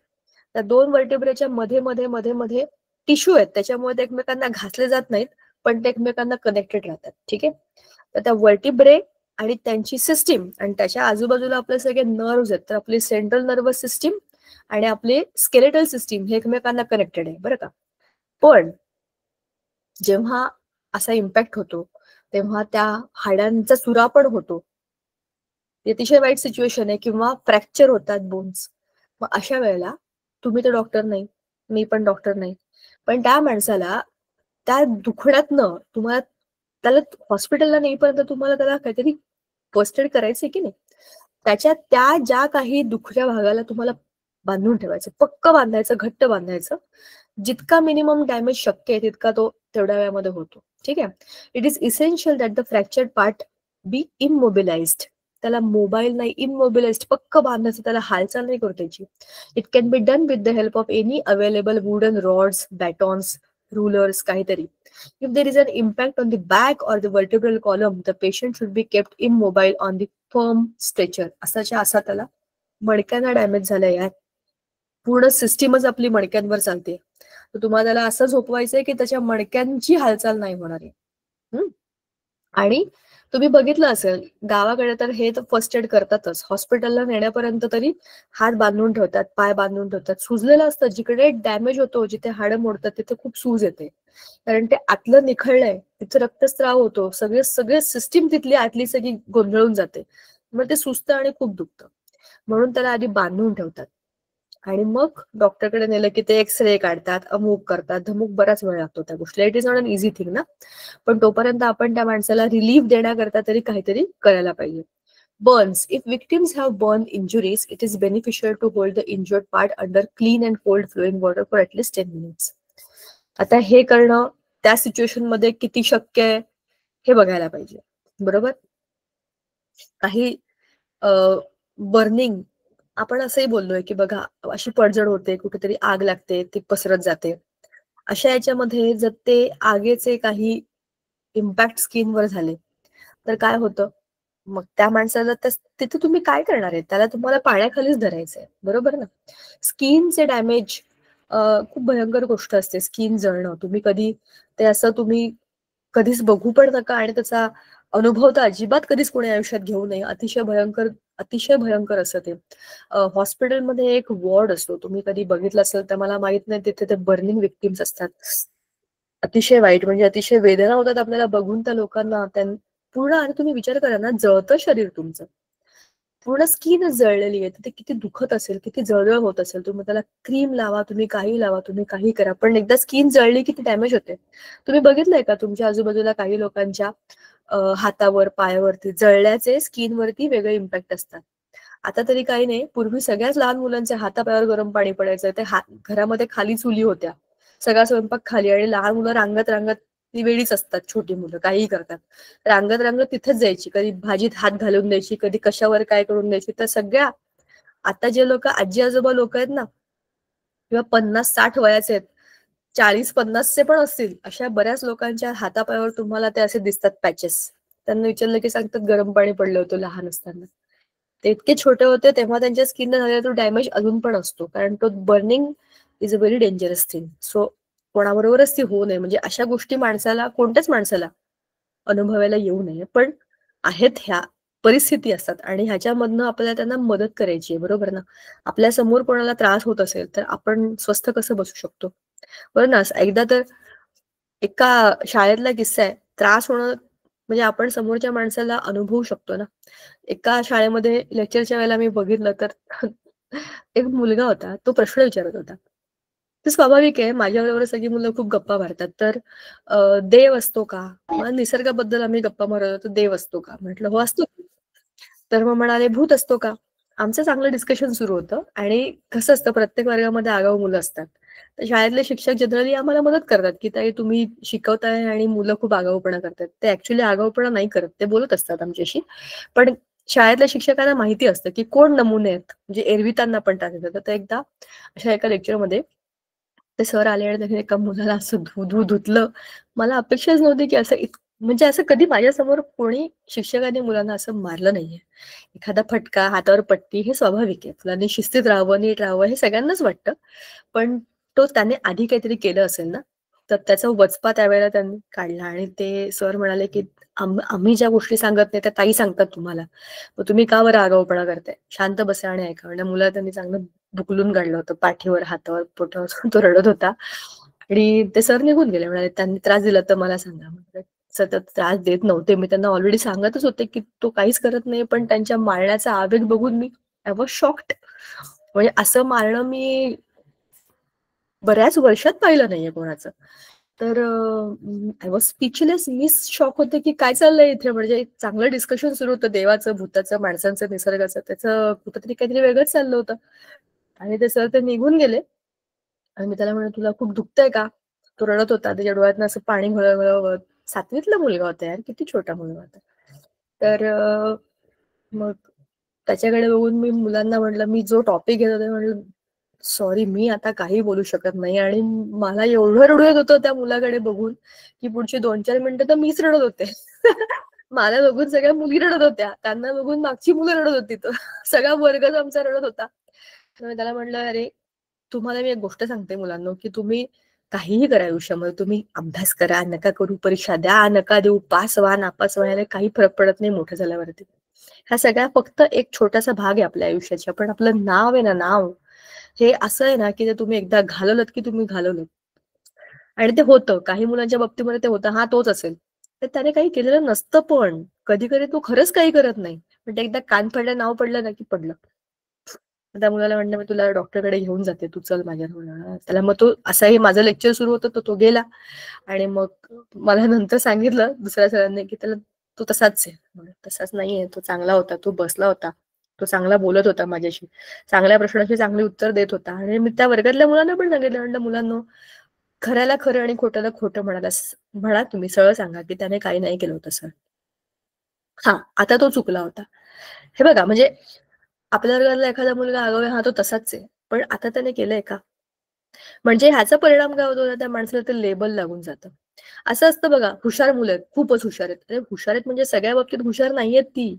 त्या 2 वर्टिब्रेच्या मध्ये मध्ये मध्ये मध्ये टिश्यू आहेत त्याच्यामुळे ते एकमेकांना घासले जात नाहीत, पण ते एकमेकांना कनेक्टेड राहतात. ठीक आहे. तर त्या वर्टिब्रे आणि त्यांची सिस्टीम आणि त्याच्या आजूबाजूला आपले सगळे नर्व्स आहेत, तर आपली सेंट्रल नर्वस सिस्टीम आणि आपली स्केलेटल सिस्टीम हे एकमेकांना कनेक्टेड आहे बरं का. पण जेव्हा असा इम्पॅक्ट होतो तेव्हा त्या हाडांचा चुरा पण होतो. अतिशय वाईट सिच्युएशन आहे. किंवा फ्रॅक्चर होतात बोन्स. मग अशा वेळेला तुम्ही तर डॉक्टर नाही, मी पण डॉक्टर नाही, पण त्या माणसाला त्या दुखण्यातनं तुम्हाला त्याला हॉस्पिटलला नेईपर्यंत तुम्हाला त्याला काहीतरी फर्स्ट एड करायचंय की नाही. त्याच्या त्या ज्या काही दुखऱ्या भागाला तुम्हाला बांधून ठेवायचं, पक्क बांधायचं, घट्ट बांधायचं. जितका मिनिमम डॅमेज शक्य आहे तितका तो तेवढ्या वेळामध्ये होतो. ठीक आहे. It is essential that the fractured part be immobilized. त्याला मोबाईल नाही, इमोबिलाइज्ड, पक्क बांधायचं, त्याला हालचाल नाही करू त्याची. It can be done with the help of any available wooden rods, batons, rulers, काहीतरी. If there is an impact on the back or the vertebral column, the patient should be kept immobile on the firm stretcher. असाच्या असा त्याला मणक्यांना damage झालाय यार, पूर्ण सिस्टीमच आपली मणक्यांवर चालते, तर तुम्हाला त्याला असं झोपवायचंय की त्याच्या मणक्यांची हालचाल नाही होणार आहे. आणि तुम्ही बघितलं असेल गावाकडे तर हे तर फर्स्ट एड करतातच. हॉस्पिटलला नेण्यापर्यंत तरी हात बांधून ठेवतात, पाय बांधून ठेवतात. सुजलेलं असतं, जिकडे डॅमेज होतो, जिथे हाडं मोडतात तिथे खूप सूज येते, कारण ते आतलं निखळलंय, तिथे रक्तस्राव होतो, सगळे सिस्टीम तिथली आतली सगळी गोंधळून जाते, मग ते सुजतं आणि खूप दुखतं. म्हणून त्याला आधी बांधून ठेवतात आणि मग डॉक्टरकडे नेलं की ते एक्सरे काढतात, अमुक करतात, धमुक, बराच वेळ लागतो त्या गोष्टीला. It is not an easy thing ना. पण तोपर्यंत आपण त्या माणसाला रिलीफ देण्याकरता तरी काहीतरी करायला पाहिजे. Burns. If victims have burn injuries, it is beneficial to hold the injured part under clean and cold flowing water for at least 10 minutes. आता हे करणं त्या सिच्युएशन मध्ये किती शक्य आहे हे बघायला पाहिजे. बरोबर. काही बर्निंग आपण असंही बोललोय की बघा अशी पडझड होते, कुठेतरी आग लागते, ती पसरत जाते. अशा याच्यामध्ये जर ते आगीचे काही इम्पॅक्ट स्किनवर झाले तर काय होतं, मग त्या माणसाला तिथे तुम्ही काय करणार आहे, त्याला तुम्हाला पाण्याखालीच धरायचंय. बरोबर ना. स्किनचे डॅमेज खूप भयंकर गोष्ट असते. स्किन जळणं तुम्ही कधी ते असं तुम्ही कधीच बघू पण नका आणि त्याचा अनुभव तर अजिबात कधीच कोणी आयुष्यात घेऊ नये. अतिशय भयंकर असं ते. हॉस्पिटलमध्ये एक वॉर्ड असतो, तुम्ही कधी बघितलं असेल तर मला माहित नाही, तिथे ते बर्निंग विक्टिम्स असतात. अतिशय वाईट, म्हणजे अतिशय वेदना होतात आपल्याला बघून त्या लोकांना. पूर्ण, आणि तुम्ही विचार करा ना, जळतं शरीर तुमचं, पूर्ण स्किनच जळलेली आहे, ते किती दुखत असेल, किती जळजळ होत असेल. तुम्ही त्याला क्रीम लावा, तुम्ही काही लावा, तुम्ही काही करा, पण एकदा स्किन जळली किती डॅमेज होते. तुम्ही बघितलंय का तुमच्या आजूबाजूला काही लोकांच्या हातावर, पायावरती जळल्याचे स्किनवरती वेगळे इम्पॅक्ट असतात. आता तरी काही नाही, पूर्वी सगळ्याच लहान मुलांच्या हातापायावर गरम पाणी पडायचं. ते घरामध्ये खाली चुली होत्या, सगळा स्वयंपाक खाली, आणि लहान मुलं रांगत रांगत, ती वेळीच असतात छोटी मुलं, काहीही करतात, रांगत रांगत तिथेच जायची, कधी भाजीत हात घालून द्यायची, कधी कशावर काय करून द्यायची. तर सगळ्या आता जे लोक आजी आजोबा लोक आहेत ना, किंवा 50-60 वयाचे आहेत, 40-50चे पण असतील, अशा बऱ्याच लोकांच्या हातापायावर तुम्हाला ते असे दिसतात पॅचेस. त्यांना विचारलं की सांगतात गरम पाणी पडलं होतं लहान असताना. ते इतके छोटे होते तेव्हा त्यांच्या स्किनला झालेला तो डॅमेज अजून पण असतो, कारण तो burning is a very dangerous thing. So कोणाबरोबरच ती होऊ नये, म्हणजे अशा गोष्टी माणसाला, कोणत्याच माणसाला अनुभवायला येऊ नये. पण आहेत, ह्या परिस्थिती असतात आणि ह्याच्यामधनं आपल्याला त्यांना मदत करायची आहे. बरोबर ना. आपल्या समोर कोणाला त्रास होत असेल तर आपण स्वस्थ कसं बसू शकतो. बरं ना. एकदा तर एका शाळेतला किस्सा आहे. त्रास होणं म्हणजे आपण समोरच्या माणसाला अनुभवू शकतो ना. एका शाळेमध्ये लेक्चरच्या वेळेला मी बघितलं तर एक मुलगा होता, तो प्रश्न विचारत होता. ते स्वाभाविक आहे, माझ्याबरोबर सगळी मुलं खूप गप्पा मारतात. तर देव असतो का, मग निसर्गाबद्दल आम्ही गप्पा मारत होतो, देव असतो का, म्हटलं हो असतो. तर मग म्हणाले भूत असतो का. आमचं चांगलं डिस्कशन सुरू होतं. आणि कसं असतं, प्रत्येक वर्गामध्ये आगाऊ मुलं असतात, तर शाळेतले शिक्षक जनरली आम्हाला मदत करतात की ताई तुम्ही शिकवताय आणि मुलं खूप आगाऊपणा करतात. ते ऍक्च्युली आगाऊपणा नाही करत, ते बोलत असतात आमच्याशी. पण शाळेतल्या शिक्षकांना माहिती असतं की कोण नमुने आहेत, म्हणजे एरवी त्यांना पण त्रास देतात. तर एकदा अशा एका लेक्चरमध्ये ते सर आले आणि त्याने एका मुलाला असं धुतलं. मला अपेक्षाच नव्हती की असं म्हणजे असं कधी माझ्यासमोर कोणी शिक्षकांनी मुलांना असं मारलं नाहीये. एखादा फटका, हातावर पट्टी हे स्वाभाविक आहे. मुलांनी शिस्तीत राहावं, नीट राहावं हे सगळ्यांनाच वाटतं. पण तो त्याने आधी काहीतरी केलं असेल ना, तर त्याचा वचपा त्यावेळेला त्यांनी काढला आणि ते सर म्हणाले की आम्ही ज्या गोष्टी सांगत नाही त्या ताई सांगतात तुम्हाला, मग तुम्ही का बरं आगाऊपणा करताय, शांत बसा आणि ऐका. म्हणजे मुलाला त्यांनी चांगलं बुकलून काढलं होतं, पाठीवर, हातावर, पोटावर. तो रडत होता आणि ते सर निघून गेले. म्हणाले त्यांनी त्रास दिला तर मला सांगा. सतत त्रास देत नव्हते, मी त्यांना ऑलरेडी सांगतच होते की तो काहीच करत नाही, पण त्यांच्या मारण्याचा आवेग बघून मी आय वॉज शॉक्ड. म्हणजे असं मारणं मी बऱ्याच वर्षात पाहिलं नाहीये कोणाचं. तर I was speechless. Me shock होते की काय चाललंय इथे. म्हणजे चांगलं डिस्कशन सुरू होतं देवाचं, भूताचं, माणसांचं, निसर्गाचं. त्याचं कुठंतरी काहीतरी वेगळंच चाललं होतं. आणि ते सर ते निघून गेले आणि मी त्याला म्हणलं तुला खूप दुखतंय का. तो रडत होता, त्याच्या डोळ्यातनं असं पाणी घळघळ. 7वीतला मुलगा होता यार, किती छोटा मुलगा होता. तर मग त्याच्याकडे बघून मी मुलांना म्हटलं, मी जो टॉपिक घेत होते म्हटलं सॉरी मी आता काही बोलू शकत नाही. आणि मला एवढं रडू येत होतं त्या मुलाकडे बघून की पुढची 2-4 मिनिटं तर मीच रडत होते. मला बघून सगळ्या मुली रडत होत्या, त्यांना बघून मागची मुलं रडत होती. तर सगळा वर्गच आमचा रडत होता. तर मी त्याला म्हटलं अरे तुम्हाला मी एक गोष्ट सांगते मुलांना की तुम्ही काहीही करा आयुष्यामध्ये, तुम्ही अभ्यास करा, नका करू, परीक्षा द्या, नका देऊ, पास व्हा, नापास व्हायला काही फरक पडत नाही मोठं झाल्यावरती. ह्या सगळ्या फक्त एक छोटासा भाग आहे आपल्या आयुष्याचा. पण आपलं नाव आहे ना, नाव हे असं आहे ना की ते तुम्ही एकदा घालवलत की तुम्ही घालवलत. आणि ते होतं काही मुलांच्या बाबतीमध्ये, ते होतं हा तोच असेल, तर त्याने काही केलेलं नसतं. पण कधी कधी तो खरंच काही करत नाही, पण ते एकदा कान पडलं, नाव पडलं ना की पडलं. त्या मुलाला म्हणलं मी तुला डॉक्टरकडे घेऊन जाते, तू चल माझ्याबरोबर. त्याला मग तो असाही माझं लेक्चर सुरू होतं तर तो गेला. आणि मग मला नंतर सांगितलं दुसऱ्या सरांनी की त्याला तो तसाच आहे. तसाच नाहीये, तो चांगला होता, तो बसला होता, तो चांगला बोलत होता माझ्याशी, चांगल्या प्रश्नाची चांगली उत्तर देत होता. आणि मी त्या वर्गातल्या मुलांना पण सांगितलं, म्हणलं मुलांना खऱ्याला खरं आणि खोट्याला खोटं म्हणा, तुम्ही सरळ सांगा की त्याने काही नाही केलं होतं सर. हा आता तो चुकला होता. हे बघा, म्हणजे आपल्या वर्गातला एखादा मुलगा आगाऊ आहे, हा तो तसाच आहे, पण आता त्याने केलंय का. म्हणजे ह्याचा परिणाम काय होतो ना, त्या माणसाला ते लेबल लागून जातं. असं असतं बघा, हुशार मुलं आहेत, खूपच हुशार आहेत. अरे हुशार आहेत म्हणजे सगळ्या बाबतीत हुशार नाहीयेत ती.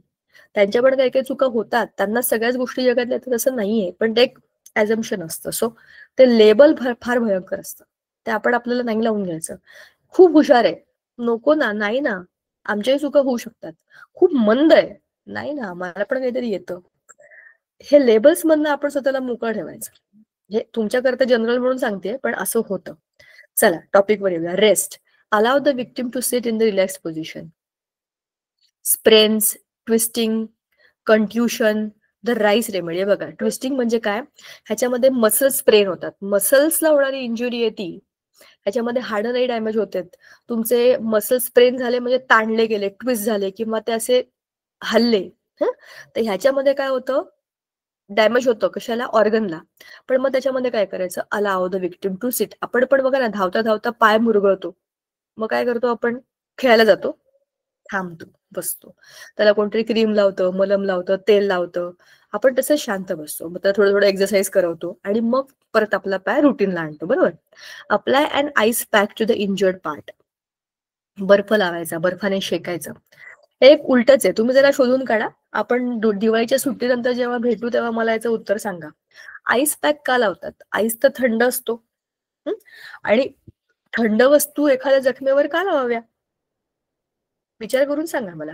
त्यांच्या पण काही काही चुका होतात, त्यांना सगळ्याच गोष्टी जगातल्या येतात असं नाहीये, पण ते एक ऍझम्पशन असतं. सो ते लेबल फार भयंकर असतं, ते आपण आपल्याला नाही लावून घ्यायचं. खूप हुशार आहे, नको ना, नाही ना, आमच्याही चुका होऊ शकतात. खूप मंद आहे, नाही ना, मला पण काहीतरी येतं. हे लेबल्स मधनं आपण स्वतःला मोकळं ठेवायचं. हे तुमच्याकरता जनरल म्हणून सांगते, पण असं होतं. चला टॉपिक वर येऊया. Rest. Allow the victim to sit in the relax position. Sprains, twisting, contusion, the rice remedy. बघा, ट्विस्टिंग म्हणजे काय, ह्याच्यामध्ये मसल्स स्प्रेन होतात, मसल्सला होणारी इंजुरी आहे ती. ह्याच्यामध्ये हाडं नाही डॅमेज होतात, तुमचे मसल्स स्प्रेन झाले म्हणजे ताणले गेले, ट्विस्ट झाले किंवा ते असे हल्ले. तर ह्याच्यामध्ये काय होतं, डॅमेज होतं कशाला, ऑर्गनला. पण मग त्याच्यामध्ये काय करायचं, allow the victim to sit. आपण पण बघा ना, धावता धावता पाय मुरगळतो, मग काय करतो आपण, खेळायला जातो, थांबतो, बसतो, त्याला कोणतरी क्रीम लावतं, मलम लावतं, तेल लावतं, आपण तसं शांत बसतो. मग त्याला थोडं थोडं एक्सरसाइज करवतो आणि मग परत आपला पाय रुटीनला आणतो. बरोबर. Apply and ice pack to the injured part. बर्फ लावायचा, बर्फाने शेकायचं. हे एक उलटच आहे, तुम्ही जरा शोधून काढा. आपण दिवाळीच्या सुट्टीनंतर जेव्हा भेटू तेव्हा मला याचं उत्तर सांगा. आईस पॅक का लावतात, आईस तर थंड असतो. आणि थंड वस्तू एखाद्या जखमेवर का लावाव्या, विचार करून सांगा मला.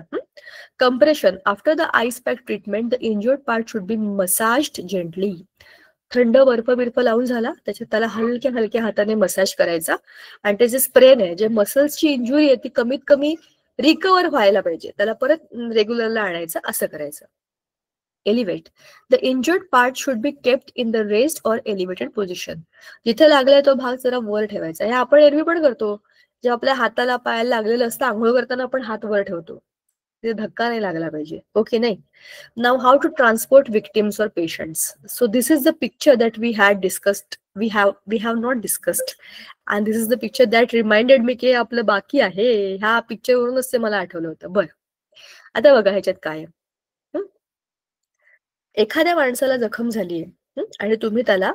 Compression. After the ice pack treatment the injured part should be massaged gently. थंड बर्फ लावून झाला, त्याच्यात त्याला हलक्या हलक्या हाताने मसाज करायचा. आणि ते जे स्प्रेन आहे, जे मसल्सची इंजुरी आहे ती कमीत कमी रिकवर व्हायला पाहिजे, त्याला परत रेग्युलरला आणायचं, असं करायचं. Elevate. The injured part should be kept in the rest or elevated position. जिथे लागलाय तो भाग जरा वर ठेवायचा. हे आपण एरवी पण करतो, जेव्हा आपल्या हाताला पायाला लागलेलं असतं, आंघोळ करताना आपण हात वर ठेवतो, तिथे धक्का नाही लागला पाहिजे. ओके, नाही. Now how to transport victims or patients. So this is the picture that we had discussed, we have not discussed, and this is the picture that reminded me की आपलं बाकी आहे. ह्या पिक्चरवरूनच ते मला आठवलं होतं. बरं, आता बघा ह्याच्यात काय आहे. एखाद्या माणसाला जखम झालीये आणि तुम्ही त्याला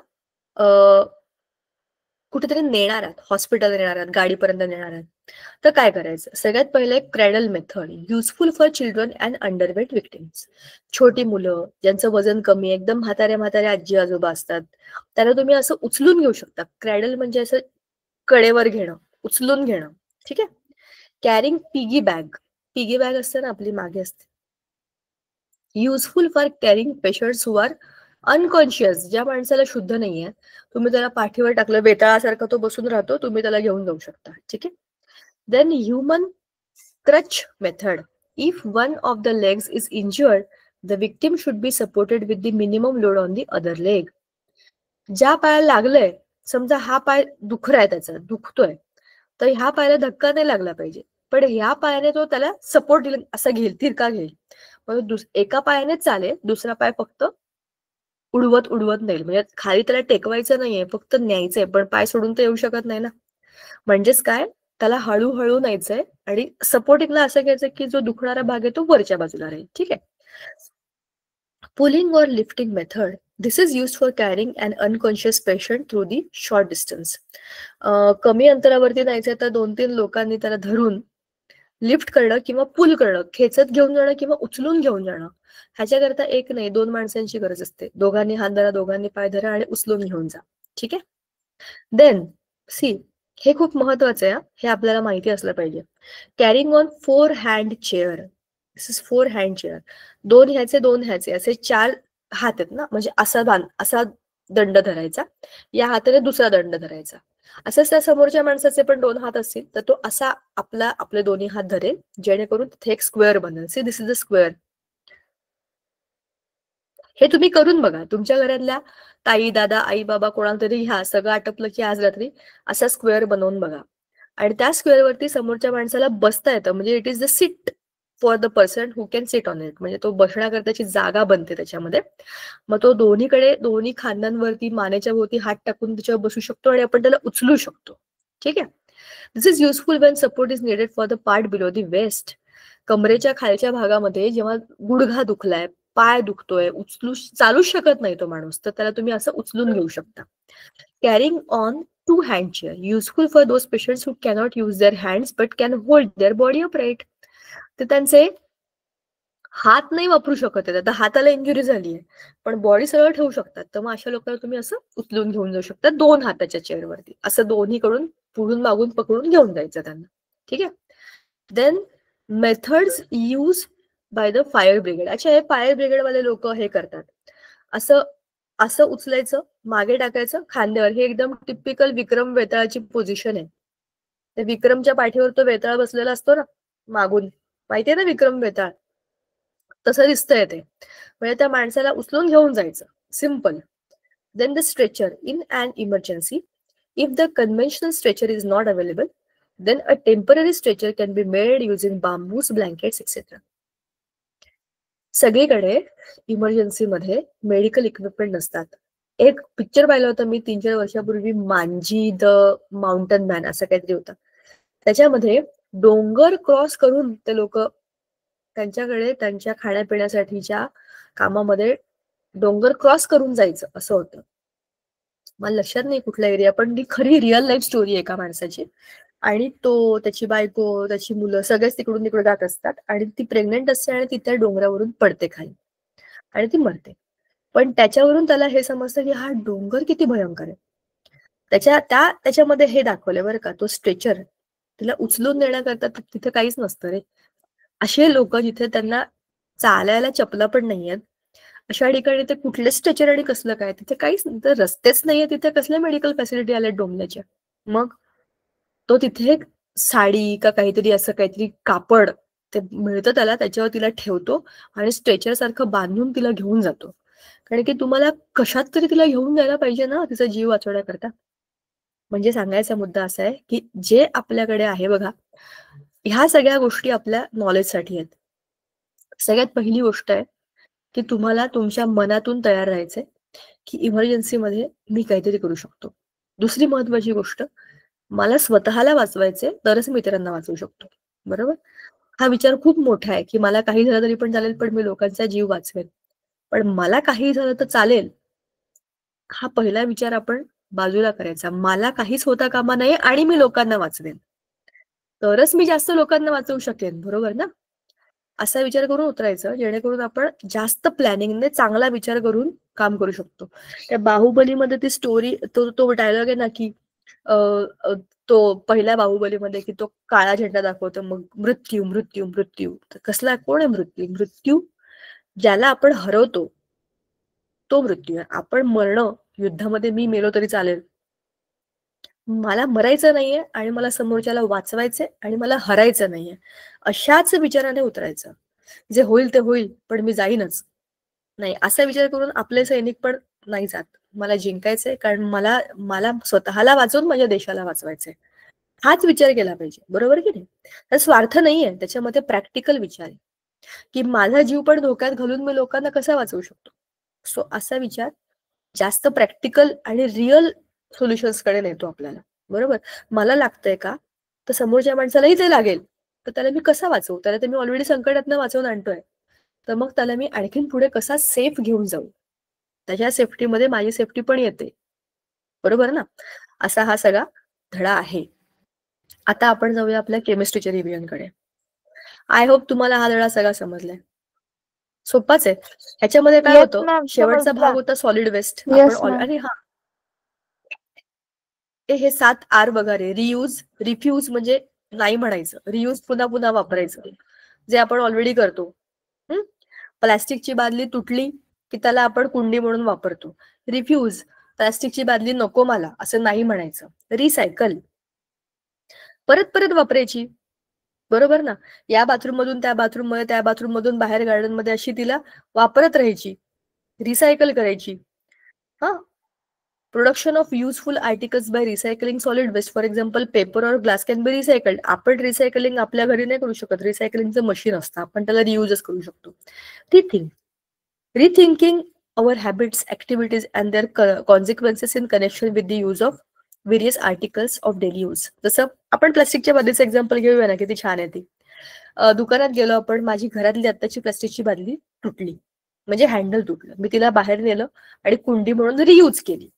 कुठेतरी नेणार आहात, हॉस्पिटल नेणार आहात, गाडीपर्यंत नेणार आहात. तर काय करायचं, सगळ्यात पहिले cradle method, useful for children and underweight victims. छोटी मुलं ज्यांचं वजन कमी, एकदम म्हाताऱ्या म्हाताऱ्या आजी आजोबा असतात, त्यांना तुम्ही असं उचलून घेऊ शकता. क्रॅडल म्हणजे असं कडेवर घेणं, उचलून घेणं. ठीक आहे. Carrying piggy bag, piggy bag असते ना आपली, मागे असते. Useful for carrying patients who are unconscious, ज्या माणसाला शुद्ध नाहीये, तुम्ही त्याला पाठीवर टाकलं, वेताळासारखा तो बसून राहतो, तुम्ही त्याला घेऊन जाऊ शकता. ठीक आहे. Then human crutch method. If one of the legs is injured, the victim should be supported with the minimum load on the other leg. ज्या पायाला लागलंय, समजा हा पाय दुखराय, त्याचा दुखतोय, तर ह्या पायाला धक्का नाही लागला पाहिजे, पण ह्या पायाने तो त्याला सपोर्ट दिला, असा घेईल, तिरका घेईल. मग एका पायाने चालेल, दुसरा पाय फक्त उडवत उडवत नाही, म्हणजे खाली त्याला टेकवायचं नाहीये, फक्त न्यायचंय, पण पाय सोडून तर येऊ शकत नाही ना. म्हणजेच काय, त्याला हळूहळू न्यायचंय आणि सपोर्टिंगला असं घ्यायचं की जो दुखणारा भाग आहे तो वरच्या बाजूला राहील. ठीक आहे. पुलिंग और lifting method, this is used for carrying an unconscious patient through the short distance. कमी अंतरावरती न्यायचंय तर 2-3 लोकांनी त्याला धरून लिफ्ट करणं किंवा पुल करणं, खेचत घेऊन जाणं किंवा उचलून घेऊन जाणं, ह्याच्याकरता एक नाही 2 माणसांची गरज असते. दोघांनी हात धरा, दोघांनी पाय धरा आणि उचलून घेऊन जा. ठीक आहे. देन सी, हे खूप महत्वाचं आहे, हे आपल्याला माहिती असलं पाहिजे. Carrying on 4 hand chair, this is 4 hand chair. 2 ह्याचे 2 ह्याचे असे 4 हात आहेत ना, म्हणजे असा दंड धरायचा, या हाताने दुसरा दंड धरायचा. असंच त्या समोरच्या माणसाचे पण 2 हात असतील तर तो असा आपले दोन्ही हात धरेल, जेणेकरून तिथे एक स्क्वेअर बनेल. See, this is a square. हे तुम्ही करून बघा, तुमच्या घरातल्या ताई दादा आई बाबा कोणाला तरी ह्या सगळं आटपलं की आज रात्री असा स्क्वेअर बनवून बघा, आणि त्या स्क्वेअरवरती समोरच्या माणसाला बसता येतं, म्हणजे it is the seat for the person who can sit on it, म्हणजे तो बसण्याकरताची जागा बनते त्याच्यामध्ये. मग तो दोन्ही खांद्यांवरती मानेच्या भोवती हात टाकून त्याच्यावर बसू शकतो आणि आपण त्याला उचलू शकतो. ठीक आहे. This is useful when support is needed for the part below the waist. कमरेच्या खालच्या भागामध्ये जेव्हा गुडघा दुखलाय, पाय दुखतोय, चालूच शकत नाही तो माणूस, तर त्याला तुम्ही असं उचलून घेऊ शकता. Carrying on 2 hand chair, useful for those patients who cannot use their hands but can hold their body upright. ते त्यांचे हात नाही वापरू शकत आहेत, आता हाताला इंजुरी झाली आहे पण बॉडी सरळ ठेवू शकतात, तर मग अशा लोकांना तुम्ही असं उचलून घेऊन जाऊ शकता 2 हाताच्या चेअरवरती, असं दोन्हीकडून पुढून मागून पकडून घेऊन जायचं त्यांना. ठीक आहे. Then methods use by the fire brigade. अच्छा, हे फायर ब्रिगेड वाले लोक हे करतात, असं असं उचलायचं, मागे टाकायचं खांद्यावर. हे एकदम टिपिकल विक्रम वेताळाची पोझिशन आहे. त्या विक्रमच्या पाठीवर तो वेताळ बसलेला असतो ना मागून, माहितीये ना विक्रम वेताळ, तसं दिसतंय ते. म्हणजे त्या माणसाला उचलून घेऊन जायचं, simple. Then the stretcher in an emergency. If the conventional stretcher is not available, then a temporary stretcher can be made using bamboos, blankets, etc. सगळीकडे इमर्जन्सी मध्ये मेडिकल इक्विपमेंट नसतात. एक पिक्चर पाहिलं होतं मी 3-4 वर्षापूर्वी, मांजी द माउंटन मॅन असं काहीतरी होतं. त्याच्यामध्ये डोंगर क्रॉस करून ते लोक त्यांच्याकडे त्यांच्या खाण्यापिण्यासाठीच्या कामामध्ये डोंगर क्रॉस करून जायचं असं होतं. मला लक्षात नाही कुठला एरिया, पण ती खरी रिअल लाईफ स्टोरी आहे एका माणसाची. आणि तो, त्याची बायको, त्याची मुलं सगळेच तिकडून तिकडे जात असतात आणि ती प्रेग्नेंट असते आणि ती त्या डोंगरावरून पडते खाली आणि ती मरते. पण त्याच्यावरून त्याला हे समजतं की हा डोंगर किती भयंकर आहे. त्याच्यामध्ये हे दाखवलंय बरं का, तो स्ट्रेचर तिला उचलून देण्याकरता तिथे काहीच नसतं रे. असे लोक जिथे त्यांना चालायला चपला पण नाहीयेत, अशा ठिकाणी ते कुठले स्ट्रेचर आणि कसलं काय, तिथे काहीच नाही, तर रस्तेच नाहीये, तिथे कसल्या मेडिकल फॅसिलिटी आल्या डोंबल्याच्या. मग तो तिथे साडी का काहीतरी असं काहीतरी कापड ते मिळतं त्याला, त्याच्यावर तिला ठेवतो आणि स्ट्रेचर सारखं बांधून तिला घेऊन जातो. कारण की तुम्हाला कशात तरी तिला घेऊन जायला पाहिजे ना तिचा जीव वाचवण्याकरता. म्हणजे सांगायचा मुद्दा असा आहे की जे आपल्याकडे आहे बघा, ह्या सगळ्या गोष्टी आपल्या नॉलेजसाठी आहेत. सगळ्यात पहिली गोष्ट आहे की तुम्हाला तुमच्या मनातून तयार राहायचंय की इमर्जन्सीमध्ये मी काहीतरी करू शकतो. दुसरी महत्वाची गोष्ट, मला स्वतःला वाचवायचे तरच मी इतरांना वाचवू शकतो. बरोबर. हा विचार खूप मोठा आहे की मला काही झालं तरी पण चालेल पण मी लोकांचा जीव वाचवेन. पण मला काही झालं तर चालेल हा पहिला विचार आपण बाजूला करायचा. मला काहीच होता कामा नये आणि मी लोकांना वाचवेन. तरच मी जास्त लोकांना वाचवू शकेन, बरोबर ना? असा विचार करून उतरायचं, जेणेकरून आपण जास्त प्लॅनिंगने चांगला विचार करून काम करू शकतो. त्या बाहुबलीमध्ये ती स्टोरी, तो डायलॉग आहे ना, की अ, अ, तो पहिल्या बाहुबलीमध्ये, की तो काळा झेंडा दाखवतो, मग मृत्यू मृत्यू मृत्यू. तर कसला कोण आहे मृत्यू? मृत्यू ज्याला आपण हरवतो तो मृत्यू आहे. आपण मरणं युद्धामध्ये, मी मेलो तरी चालेल, मला मरायचं नाहीये आणि मला समोरच्याला वाचवायचंय आणि मला हरायचं नाहीये, अशाच विचाराने उतरायचं. जे होईल ते होईल, पण मी जाईनच. नाही, असा विचार करून आपले सैनिक पण नाही जात. मला जिंकायचंय, कारण मला मला स्वतःला वाचवून माझ्या देशाला वाचवायचंय. हाच विचार केला पाहिजे, बरोबर की नाही? तर स्वार्थ नाहीये त्याच्यामध्ये, प्रॅक्टिकल विचार आहे, की माझा जीव पण धोक्यात घालून मी लोकांना कसा वाचवू शकतो. सो असा विचार जास्त प्रॅक्टिकल आणि रिअल सोल्युशन्स कडे नेतो आपल्याला, बरोबर? मला लागतंय का, तर समोरच्या माणसालाही ते लागेल, तर त्याला मी कसा वाचवू? त्याला तर मी ऑलरेडी संकटातनं वाचवून आणतोय, तर मग त्याला मी आणखीन पुढे कसा सेफ घेऊन जाऊ, त्याच्या सेफ्टीमध्ये माझी सेफ्टी पण येते, बरोबर ना? असा हा सगळा धडा आहे. आता आपण जाऊया आपल्या केमिस्ट्रीच्या रिव्हिजनकडे. आय होप तुम्हाला हा धडा सगळा समजलाय. सोपाच आहे. ह्याच्यामध्ये काय येस होतं, मॅम, शेवटचा समजला. भाग होता सॉलिड वेस्ट. येस आपण मॅम. आणि हा हे 7 R बघा रे. रियूज, रिफ्यूज म्हणजे नाही म्हणायचं, रियूज पुन्हा पुन्हा वापरायचं, जे आपण ऑलरेडी करतो. प्लास्टिकची बादली तुटली की त्याला आपण कुंडी म्हणून वापरतो. रिफ्यूज, प्लास्टिकची बादली नको मला असं नाही म्हणायचं. रिसायकल, परत परत वापरायची, बरोबर ना? या बाथरूम मधून त्या बाथरूम मध्ये, त्या बाथरूम मधून बाहेर गार्डन मध्ये, अशी तिला वापरत राहायची, रिसायकल करायची. हा, production of useful articles by recycling solid waste, for example paper और ग्लास कॅन बी रिसायकल्ड. आपण रिसायकलिंग आपल्या घरी नाही करू शकत, रिसायकलिंगचं मशीन असतं, आपण त्याला रियूजच करू शकतो. Rethink, rethinking our habits, activities and their consequences in connection with the use of various articles of daily use. जसं आपण प्लास्टिकच्या बादलीचं एक्झाम्पल घेऊया ना, किती छान आहे ती. दुकानात गेलो आपण, माझी घरातली आत्ताची प्लास्टिकची बादली तुटली, म्हणजे हँडल तुटलं, मी तिला बाहेर नेलं आणि कुंडी म्हणून रियूज केली.